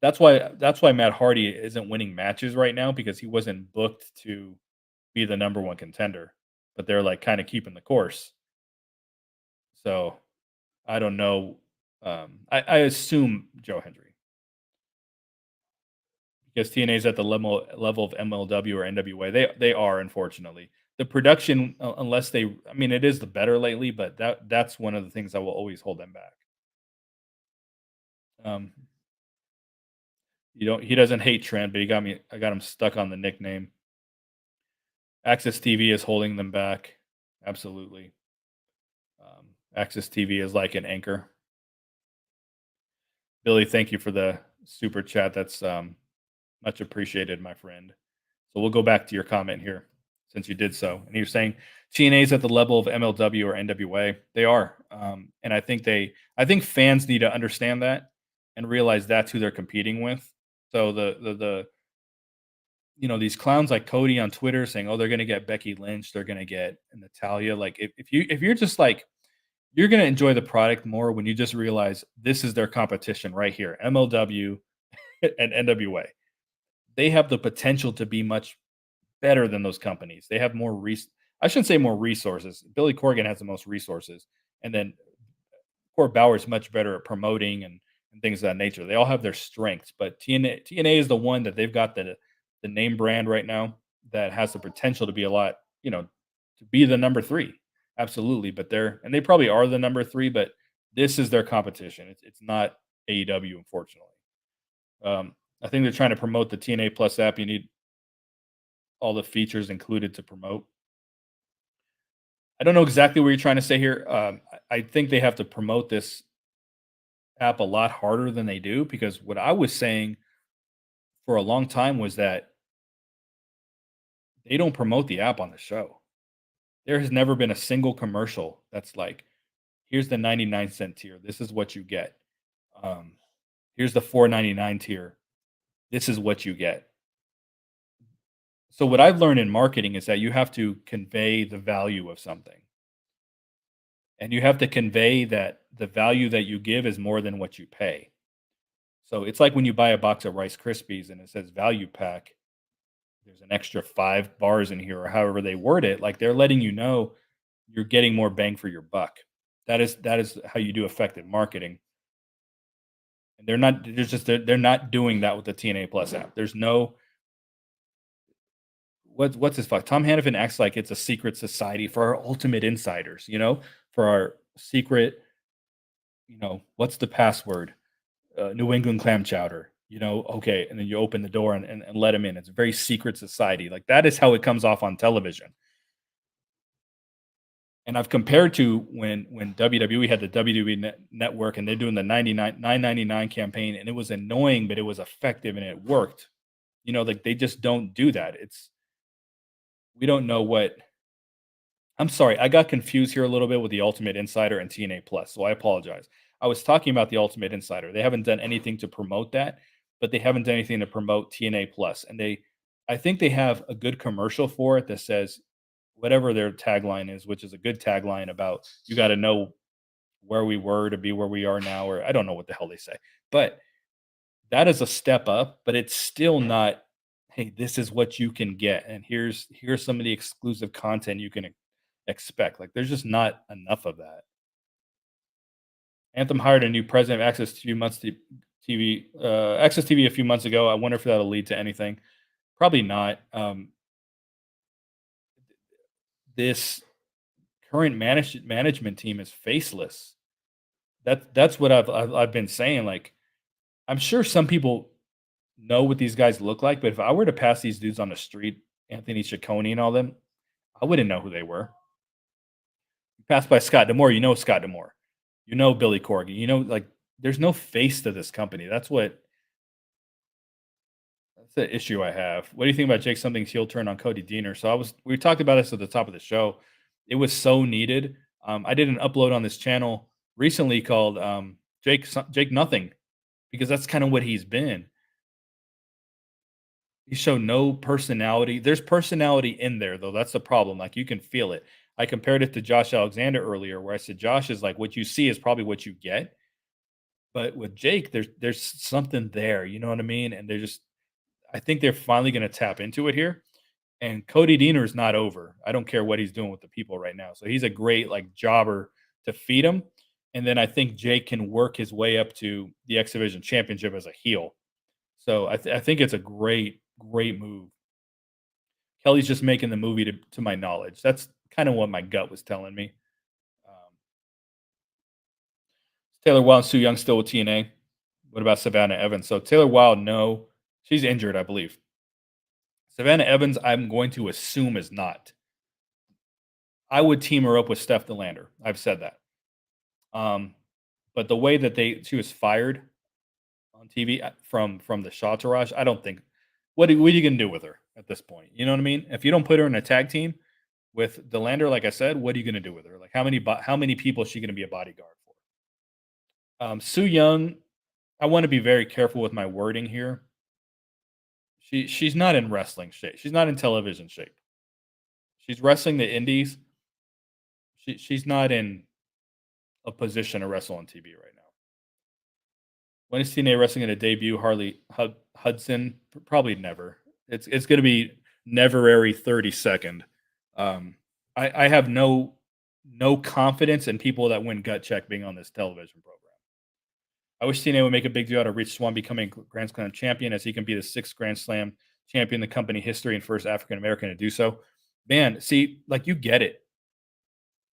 A: That's why Matt Hardy isn't winning matches right now because he wasn't booked to be the number one contender. But they're like kind of keeping the course. So I don't know. I assume Joe Hendry because TNA is at the level of MLW or NWA. They are, unfortunately, the production, unless they. I mean, it is the better lately, but that's one of the things that will always hold them back. Um, you don't. He doesn't hate Trent, but he got me. I got him stuck on the nickname. Access TV is holding them back. Absolutely. Access TV is like an anchor. Billy, thank you for the super chat. That's much appreciated, my friend. So we'll go back to your comment here since you did so. And you're saying TNA is at the level of MLW or NWA. They are. And I think fans need to understand that and realize that's who they're competing with. So these clowns like Cody on Twitter saying, oh, they're gonna get Becky Lynch, they're gonna get Natalia. Like if you're just like you're gonna enjoy the product more when you just realize this is their competition right here, MLW and NWA. They have the potential to be much better than those companies. They have I shouldn't say more resources. Billy Corgan has the most resources, and then Court Bauer is much better at promoting and things of that nature. They all have their strengths, but TNA is the one that they've got the name brand right now that has the potential to be a lot, to be the number three. Absolutely, but they probably are the number three, but this is their competition. It's not AEW, unfortunately. I think they're trying to promote the TNA Plus app. You need all the features included to promote. I don't know exactly what you're trying to say here. I think they have to promote this app a lot harder than they do because what I was saying for a long time was that they don't promote the app on the show. There has never been a single commercial that's like, here's the 99-cent tier. This is what you get. Um, here's the 4.99 tier. This is what you get. So what I've learned in marketing is that you have to convey the value of something. And you have to convey that the value that you give is more than what you pay. So it's like when you buy a box of Rice Krispies and it says value pack, there's an extra 5 bars in here or however they word it. Like they're letting you know you're getting more bang for your buck. That is how you do effective marketing. And they're not doing that with the TNA Plus app. There's no what's his fuck. Tom Hannafin acts like it's a secret society for our ultimate insiders, for our secret, what's the password? New England clam chowder, okay. And then you open the door and let him in. It's a very secret society. Like that is how it comes off on television. And I've compared to when WWE had the WWE network and they're doing the 999 campaign and it was annoying, but it was effective and it worked. Like they just don't do that. We don't know what. I'm sorry, I got confused here a little bit with the Ultimate Insider and TNA Plus, so I apologize. I was talking about the Ultimate Insider. They haven't done anything to promote that, but they haven't done anything to promote TNA Plus. And I think they have a good commercial for it that says whatever their tagline is, which is a good tagline about you got to know where we were to be where we are now, or I don't know what the hell they say, but that is a step up, but it's still not. Hey, this is what you can get, and here's some of the exclusive content you can expect. Like, there's just not enough of that. Anthem hired a new president of Access TV a few months ago. I wonder if that'll lead to anything. Probably not. This current management team is faceless. That's what I've been saying. Like, I'm sure some people know what these guys look like, but if I were to pass these dudes on the street, Anthony Ciccone and all them, I wouldn't know who they were. You pass by Scott Demore, you know Scott Demore. You know Billy Corgan. Like there's no face to this company. That's the issue I have. What do you think about Jake something's heel turn on Cody Deaner? So we talked about this at the top of the show. It was so needed. I did an upload on this channel recently called Jake Nothing because that's kind of what he's been. He showed no personality. There's personality in there though. That's the problem. Like you can feel it. I compared it to Josh Alexander earlier, where I said Josh is like what you see is probably what you get. But with Jake, there's something there. You know what I mean? And I think they're finally going to tap into it here. And Cody Deaner is not over. I don't care what he's doing with the people right now. So he's a great like jobber to feed him. And then I think Jake can work his way up to the X Division Championship as a heel. So I think it's a great, great move. Kelly's just making the movie to my knowledge. That's kind of what my gut was telling me. Um, Taylor Wilde and Sue Young still with TNA. What about Savannah Evans? So Taylor Wilde, no, she's injured, I believe. Savannah Evans, I'm going to assume is not. I would team her up with Steph DeLander. I've said that. But the way that she was fired on TV from the Shaw Taraj, I don't think. What are you gonna do with her at this point? You know what I mean? If you don't put her in a tag team with DeLander, like I said, what are you gonna do with her? Like how many people is she gonna be a bodyguard for? Sue Young, I want to be very careful with my wording here. She's not in wrestling shape. She's not in television shape. She's wrestling the indies. She's not in a position to wrestle on TV right now. When is TNA wrestling in a debut? Harley Hudson? Probably never. It's going to be never every 32nd. I have no confidence in people that win gut check being on this television program. I wish TNA would make a big deal out of Rich Swann becoming Grand Slam champion, as he can be the 6th Grand Slam champion in the company history and first African American to do so. Man, see, like you get it.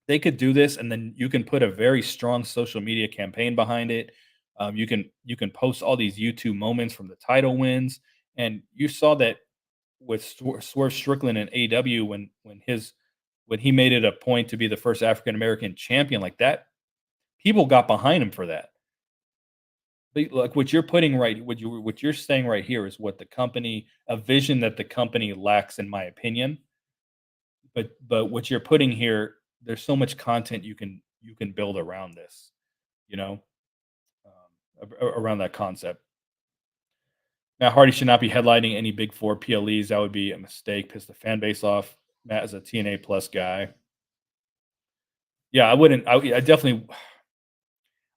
A: They could do this, and then you can put a very strong social media campaign behind it. You can post all these YouTube moments from the title wins, and you saw that with Swerve Strickland and AW when he made it a point to be the first African American champion like that. People got behind him for that. But like what you're putting right, what you're saying right here is what a vision that the company lacks, in my opinion. But what you're putting here, there's so much content you can build around this, you know, around that concept. Matt Hardy should not be headlining any Big Four PLEs. That would be a mistake. Piss the fan base off. Matt is a TNA plus guy. Yeah, I wouldn't. I definitely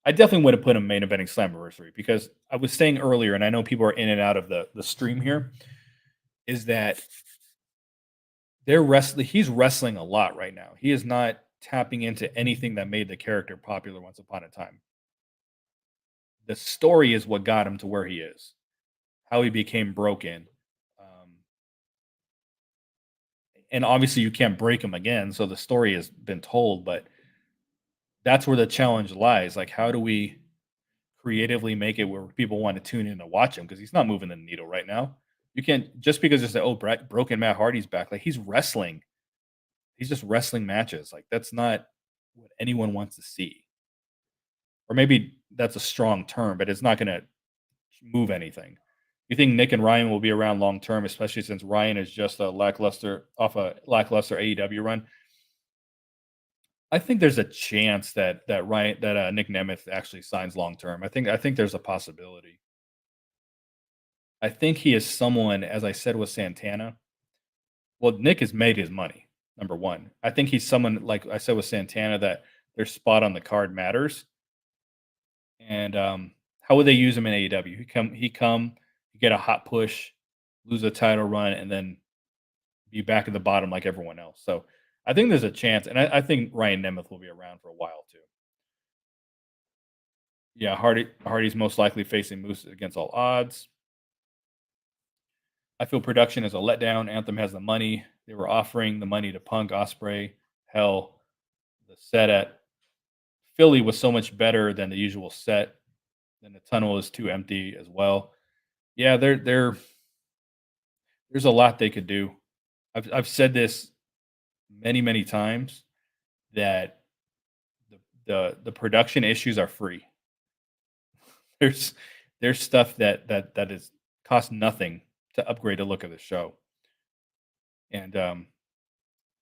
A: would have put him main eventing Slammiversary because I was saying earlier, and I know people are in and out of the stream here, is that they're wrestling. He's wrestling a lot right now. He is not tapping into anything that made the character popular once upon a time. The story is what got him to where he is, how he became broken. And obviously, you can't break him again. So the story has been told, but that's where the challenge lies. Like, how do we creatively make it where people want to tune in to watch him? Because he's not moving the needle right now. You can't just because it's oh, broken Matt Hardy's back. Like, he's wrestling. He's just wrestling matches. Like, that's not what anyone wants to see. Or maybe that's a strong term, but it's not going to move anything. You think Nick and Ryan will be around long term, especially since Ryan is just a lackluster AEW run? I think there's a chance that Nick Nemeth actually signs long term. I think there's a possibility. I think he is someone, as I said with Santana. Well, Nick has made his money. Number one, I think he's someone like I said with Santana that their spot on the card matters. And how would they use him in AEW? He come, you get a hot push, lose a title run, and then be back at the bottom like everyone else. So I think there's a chance, and I think Ryan Nemeth will be around for a while too. Yeah, Hardy's most likely facing Moose against all odds. I feel production is a letdown. Anthem has the money. They were offering the money to Punk, Osprey. Hell, the set at Philly was so much better than the usual set. Then the tunnel is too empty as well. Yeah, there's a lot they could do. I've said this many times that the production issues are free. There's there's stuff that is cost nothing to upgrade the look of the show, and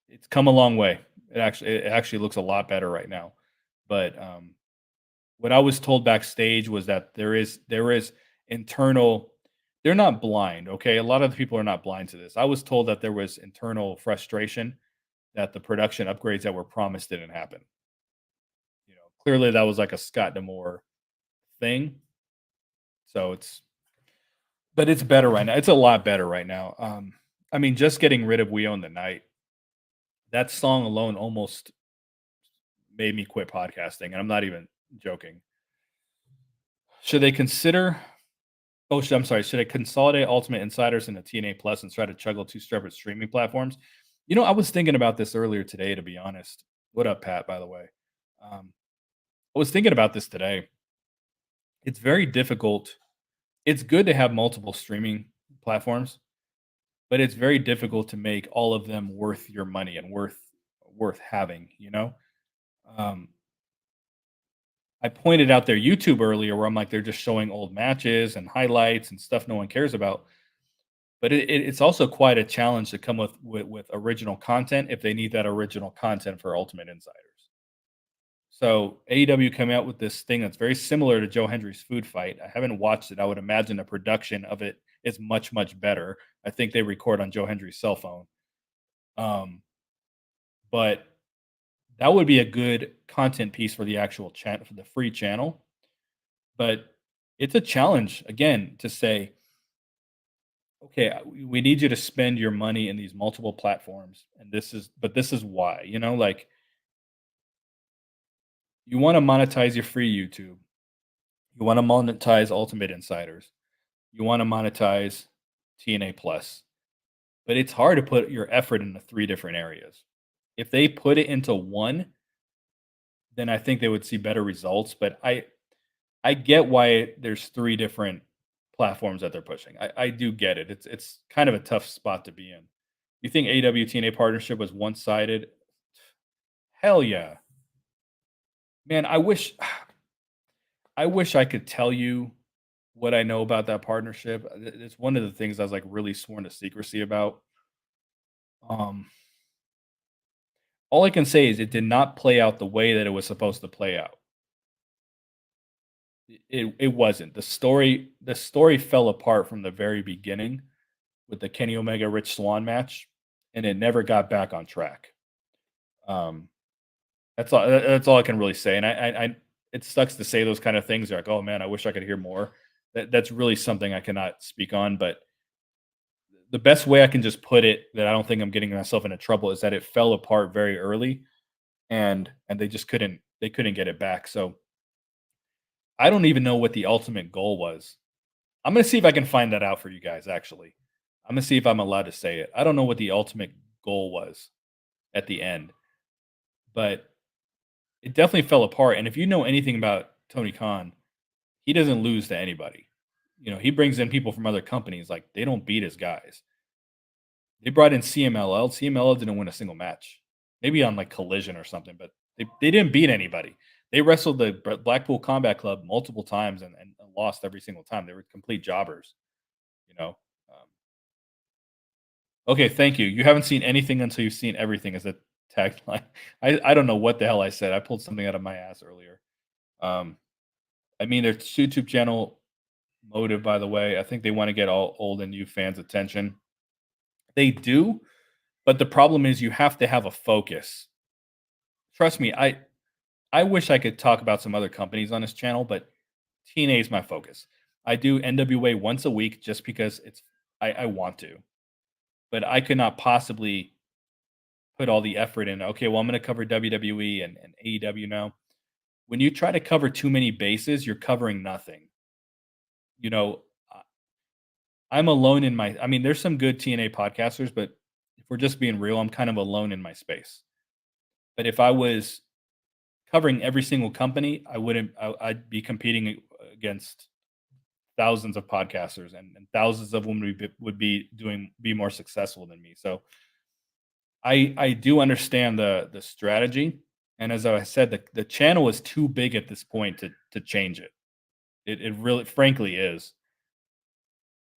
A: it's come a long way. It actually looks a lot better right now. But what I was told backstage was that there is internal. They're not blind, okay. A lot of the people are not blind to this. I was told that there was internal frustration that the production upgrades that were promised didn't happen. Clearly that was like a Scott Demore thing. So but it's better right now. It's a lot better right now. I mean, just getting rid of "We Own the Night," that song alone almost made me quit podcasting, and I'm not even joking. Should they consider? Oh, I'm sorry. Should they consolidate Ultimate Insiders into TNA Plus and try to juggle two separate streaming platforms? I was thinking about this earlier today. To be honest, what up, Pat? By the way, I was thinking about this today. It's very difficult. It's good to have multiple streaming platforms, but it's very difficult to make all of them worth your money and worth having. Um, I pointed out their YouTube earlier where I'm like, they're just showing old matches and highlights and stuff no one cares about. But it's also quite a challenge to come with original content if they need that original content for Ultimate Insiders. So AEW came out with this thing that's very similar to Joe Hendry's Food Fight. I haven't watched it. I would imagine the production of it is much better. I think they record on Joe Hendry's cell phone. Um, but that would be a good content piece for the actual chat for the free channel. But it's a challenge again to say, okay, we need you to spend your money in these multiple platforms, and this is why. Like you want to monetize your free YouTube, you want to monetize Ultimate Insiders, you want to monetize TNA Plus, but it's hard to put your effort into three different areas. If they put it into one, then I think they would see better results. But I get why there's three different platforms that they're pushing. I do get it. It's kind of a tough spot to be in. You think AW TNA partnership was one sided? Hell yeah, man. I wish I could tell you what I know about that partnership. It's one of the things I was like really sworn to secrecy about. Um, all I can say is it did not play out the way that it was supposed to play out. It wasn't. The story fell apart from the very beginning with the Kenny Omega Rich Swann match, and it never got back on track. Um, that's all I can really say, and I it sucks to say those kind of things. You're like, "Oh, man, I wish I could hear more." That's really something I cannot speak on, but the best way I can just put it that I don't think I'm getting myself into trouble is that it fell apart very early, and they just couldn't get it back, so I don't even know what the ultimate goal was. I'm gonna see if I can find that out for you guys, actually. I'm gonna see if I'm allowed to say it. I don't know what the ultimate goal was at the end, but it definitely fell apart, and if you know anything about Tony Khan, he doesn't lose to anybody. He brings in people from other companies, like, they don't beat his guys. They brought in CMLL. CMLL didn't win a single match. Maybe on, like, Collision or something, but they didn't beat anybody. They wrestled the Blackpool Combat Club multiple times and lost every single time. They were complete jobbers, you know? Um, okay, thank you. You haven't seen anything until you've seen everything is a tagline. I don't know what the hell I said. I pulled something out of my ass earlier. Um, I mean, their YouTube channel motive, by the way, I think they wanna get all old and new fans' attention. They do, but the problem is you have to have a focus. Trust me, I wish I could talk about some other companies on this channel, but TNA is my focus. I do NWA once a week just because I want to, but I could not possibly put all the effort in. Okay, well, I'm going to cover WWE and AEW now. When you try to cover too many bases, you're covering nothing. You know, I- I'm alone in my. I mean, there's some good TNA podcasters, but if we're just being real, I'm kind of alone in my space. But if I was covering every single company, I wouldn't. I'd be competing against thousands of podcasters, and thousands of them would be more successful than me. So I do understand the strategy, and as I said, the channel is too big at this point to change it. It really, frankly, is.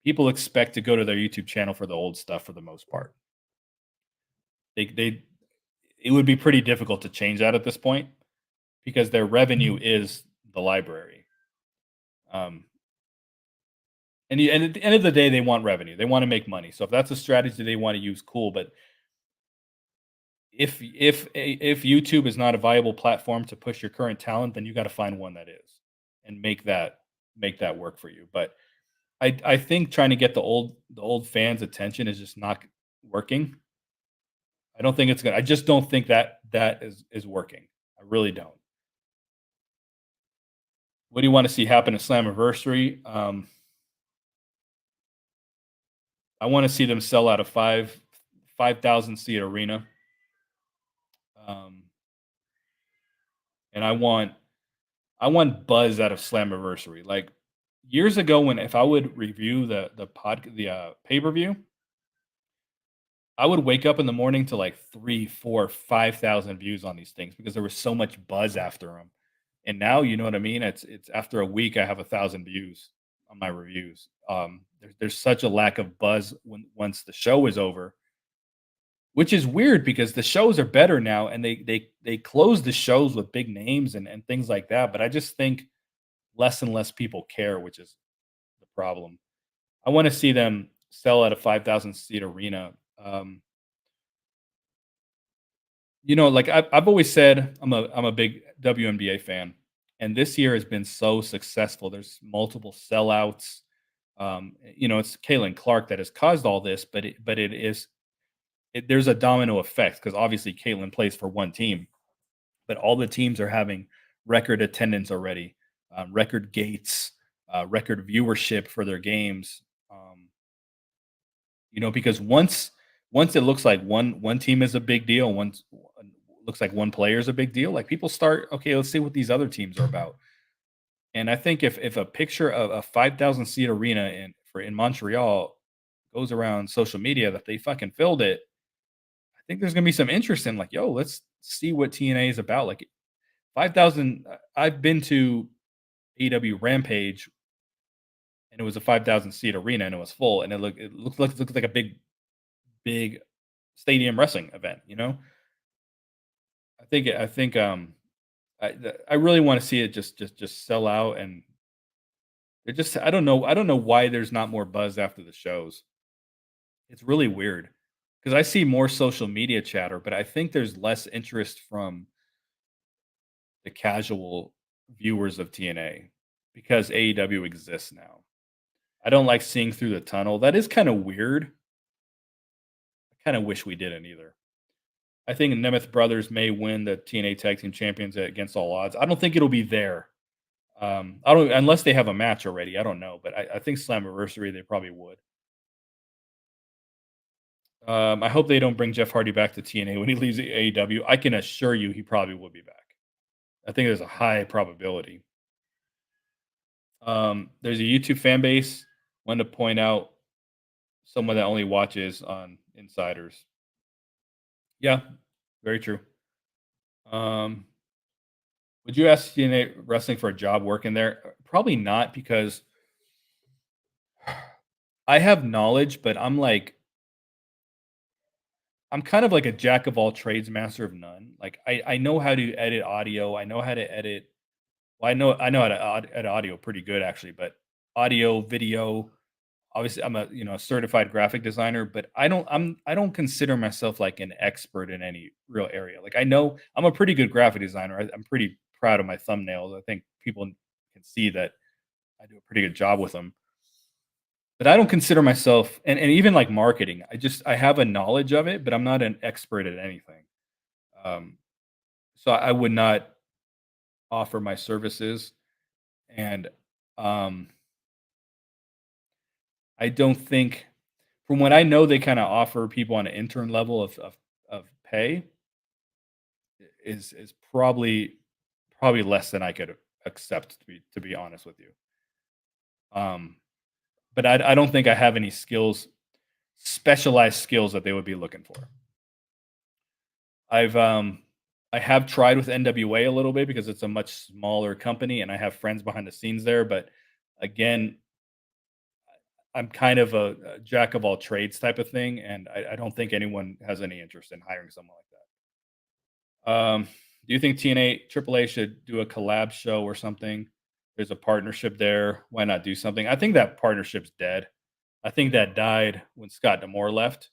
A: People expect to go to their YouTube channel for the old stuff for the most part. They it would be pretty difficult to change that at this point because their revenue is the library. Um, and at the end of the day, they want revenue. They want to make money. So if that's a strategy they want to use, cool. But if YouTube is not a viable platform to push your current talent, then you got to find one that is, and make that work for you. But I think trying to get the old fans' attention is just not working. I don't think it's gonna. I just don't think that is working. I really don't. What do you want to see happen at Slammiversary? I want to see them sell out a 5,000 seat arena, um, and I want buzz out of Slammiversary. Like years ago, when if I would review the pay per view, I would wake up in the morning to like 3, 4, 5,000 views on these things because there was so much buzz after them. And now, you know what I mean? It's after a week, I have 1,000 views on my reviews. There's such a lack of buzz once the show is over, which is weird because the shows are better now, and they close the shows with big names and things like that. But I just think less and less people care, which is the problem. I want to see them sell at a 5,000 seat arena. Like I've always said, I'm a big WNBA fan, and this year has been so successful. There's multiple sellouts. It's Caitlin Clark that has caused all this, but there's a domino effect because obviously Caitlin plays for one team, but all the teams are having record attendance already, record gates, record viewership for their games. Because once it looks like one team is a big deal, once looks like one player is a big deal, like people start, okay, let's see what these other teams are about. And I think if a picture of a 5,000 seat arena in Montreal goes around social media that they fucking filled it, I think there's gonna be some interest in like, yo, let's see what TNA is about. Like 5,000. I've been to AEW Rampage, and it was a 5,000 seat arena, and it was full, and it looked like a big stadium wrestling event. I think I really want to see it just sell out, and It just I don't know why there's not more buzz after the shows. It's really weird because I see more social media chatter, but I think there's less interest from the casual viewers of TNA because AEW exists now. I don't like seeing through the tunnel. That is kind of weird. I kind of wish we didn't either. I think Nemeth Brothers may win the TNA Tag Team Champions against all odds. I don't think it'll be there. I don't unless they have a match already. I don't know, but I think Slammiversary they probably would. I hope they don't bring Jeff Hardy back to TNA when he leaves AEW. I can assure you he probably will be back. I think there's a high probability. There's a YouTube fan base. Want to point out someone that only watches on insiders. Yeah, very true. Um, would you ask TNA Wrestling for a job working there? Probably not because I have knowledge, but I'm kind of like a jack of all trades, master of none. Like I know how to edit audio. I know how to edit. Well, I know how to edit audio pretty good actually, but audio, video. Obviously, I'm a certified graphic designer, but I don't consider myself like an expert in any real area. Like I know I'm a pretty good graphic designer. I'm pretty proud of my thumbnails. I think people can see that I do a pretty good job with them. But I don't consider myself and even like marketing, I have a knowledge of it, but I'm not an expert at anything. Um, so I would not offer my services, and um, I don't think, from what I know, they kind of offer people on an intern level of pay is probably less than I could accept to be honest with you. Um, but I don't think I have any specialized skills that they would be looking for. I've I have tried with NWA a little bit because it's a much smaller company and I have friends behind the scenes there. But again, I'm kind of a jack of all trades type of thing, and I don't think anyone has any interest in hiring someone like that. Do you think TNA AAA should do a collab show or something? There's a partnership there. Why not do something? I think that partnership's dead. I think that died when Scott Demore left.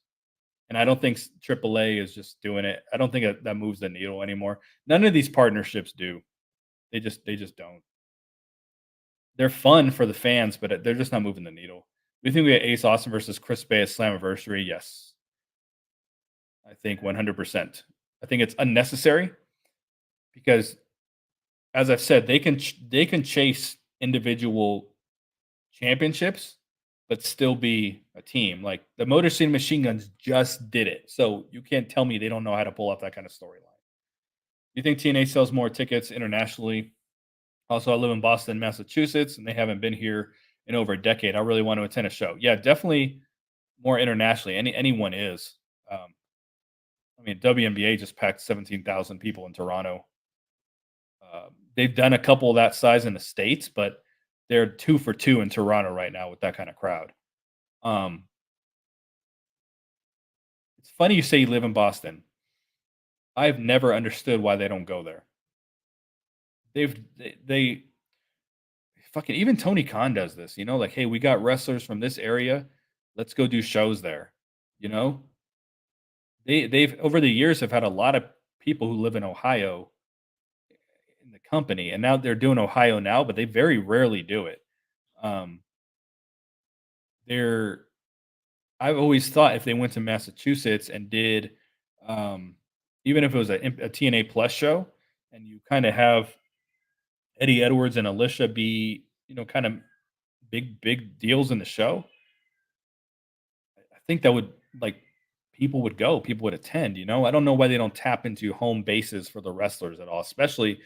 A: And I don't think AAA is just doing it. I don't think that moves the needle anymore. None of these partnerships do. They just don't. They're fun for the fans, but they're just not moving the needle. Do you think we get Ace Austin versus Chris Bay at Slammiversary? Yes, I think 100%. I think it's unnecessary because, as I've said, they can chase individual championships, but still be a team. Like the Motor City Machine Guns just did it, so you can't tell me they don't know how to pull off that kind of storyline. Do you think TNA sells more tickets internationally? Also, I live in Boston, Massachusetts, and they haven't been here in over a decade. I really want to attend a show. Yeah, definitely more internationally. Anyone is. Um, I mean, WNBA just packed 17,000 people in Toronto. They've done a couple of that size in the states, but they're 2 for 2 in Toronto right now with that kind of crowd. Um, it's funny you say you live in Boston. I've never understood why they don't go there. They fucking even Tony Khan does this, like, hey, we got wrestlers from this area. Let's go do shows there. You know, they've over the years have had a lot of people who live in Ohio in the company, and now they're doing Ohio now, but they very rarely do it. Um, they're I've always thought if they went to Massachusetts and did, um, even if it was a TNA Plus show, and you kind of have Eddie Edwards and Alicia be, kind of big deals in the show, I think that would like people would go, people would attend. I don't know why they don't tap into home bases for the wrestlers at all, especially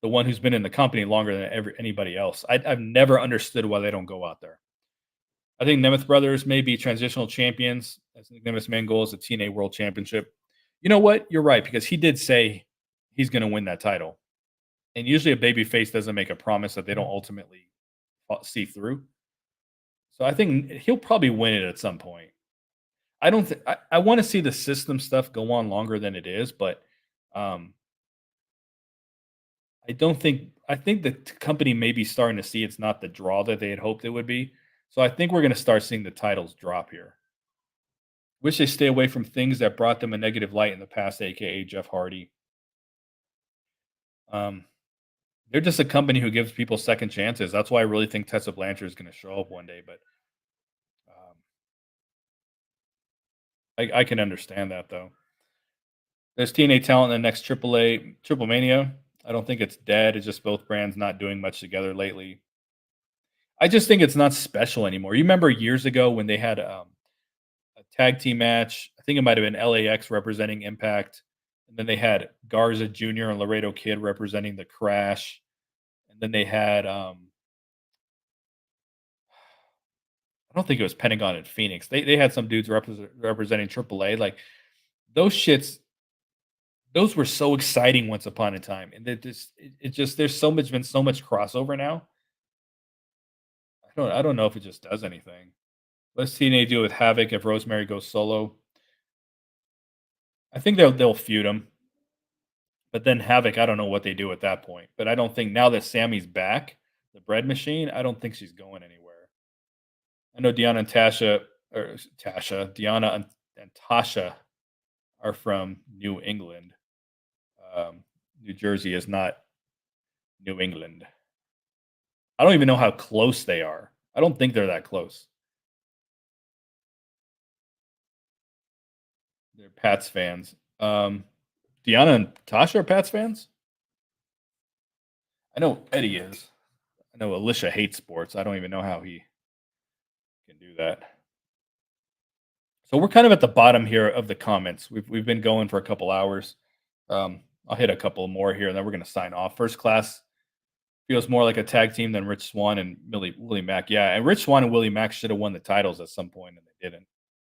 A: the one who's been in the company longer than anybody else. I've never understood why they don't go out there. I think Nemeth Brothers may be transitional champions. I think Nemeth's main goal is the TNA World Championship. You know what? You're right because he did say he's going to win that title, and usually a babyface doesn't make a promise that they don't ultimately see through. So I think he'll probably win it at some point. I don't think I want to see the system stuff go on longer than it is, but um, I think the company may be starting to see it's not the draw that they had hoped it would be. So I think we're going to start seeing the titles drop here. Wish they stay away from things that brought them a negative light in the past, aka Jeff Hardy. Um, they're just a company who gives people second chances. That's why I really think Tessa Blanchard is going to show up one day. But um, I can understand that though. There's TNA talent in the next AAA Triple Mania. I don't think it's dead. It's just both brands not doing much together lately. I just think it's not special anymore. You remember years ago when they had a tag team match? I think it might have been LAX representing Impact, and then they had Garza Jr. and Laredo Kid representing the Crash, and then they had I don't think it was Pentagon and Phoenix. They had some dudes representing AAA. Like those shits, those were so exciting once upon a time, and it just there's so much been so much crossover now. I don't know if it just does anything. Let's TNA deal with Havoc if Rosemary goes solo. I think they'll feud him, but then Havoc, I don't know what they do at that point. But I don't think now that Sammy's back, the bread machine, I don't think she's going anywhere. I know Deanna and Deanna and Tasha are from New England. New Jersey is not New England. I don't even know how close they are. I don't think they're that close. They're Pats fans. Deanna and Tasha are Pats fans? I know Eddie is. I know Alicia hates sports. I don't even know how he can do that. So we're kind of at the bottom here of the comments. We've been going for a couple hours. I'll hit a couple more here, and then we're going to sign off. First class feels more like a tag team than Rich Swan and Willie Mack. Yeah, and Rich Swan and Willie Mack should have won the titles at some point, and they didn't.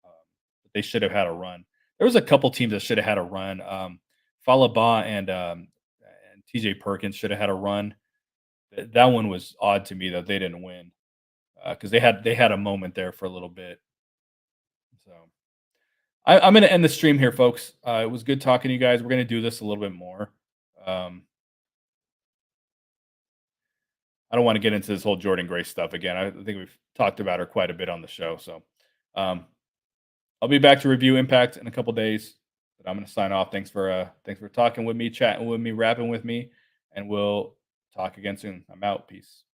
A: But they should have had a run. There was a couple teams that should have had a run. Falaba and TJ Perkins should have had a run. That one was odd to me that they didn't win because they had a moment there for a little bit. So I'm going to end the stream here, folks. It was good talking to you guys. We're going to do this a little bit more. Um, I don't want to get into this whole Jordan Grace stuff again. I think we've talked about her quite a bit on the show. So um, I'll be back to review Impact in a couple days. But I'm going to sign off. Thanks for talking with me, chatting with me, rapping with me, and we'll talk again soon. I'm out. Peace.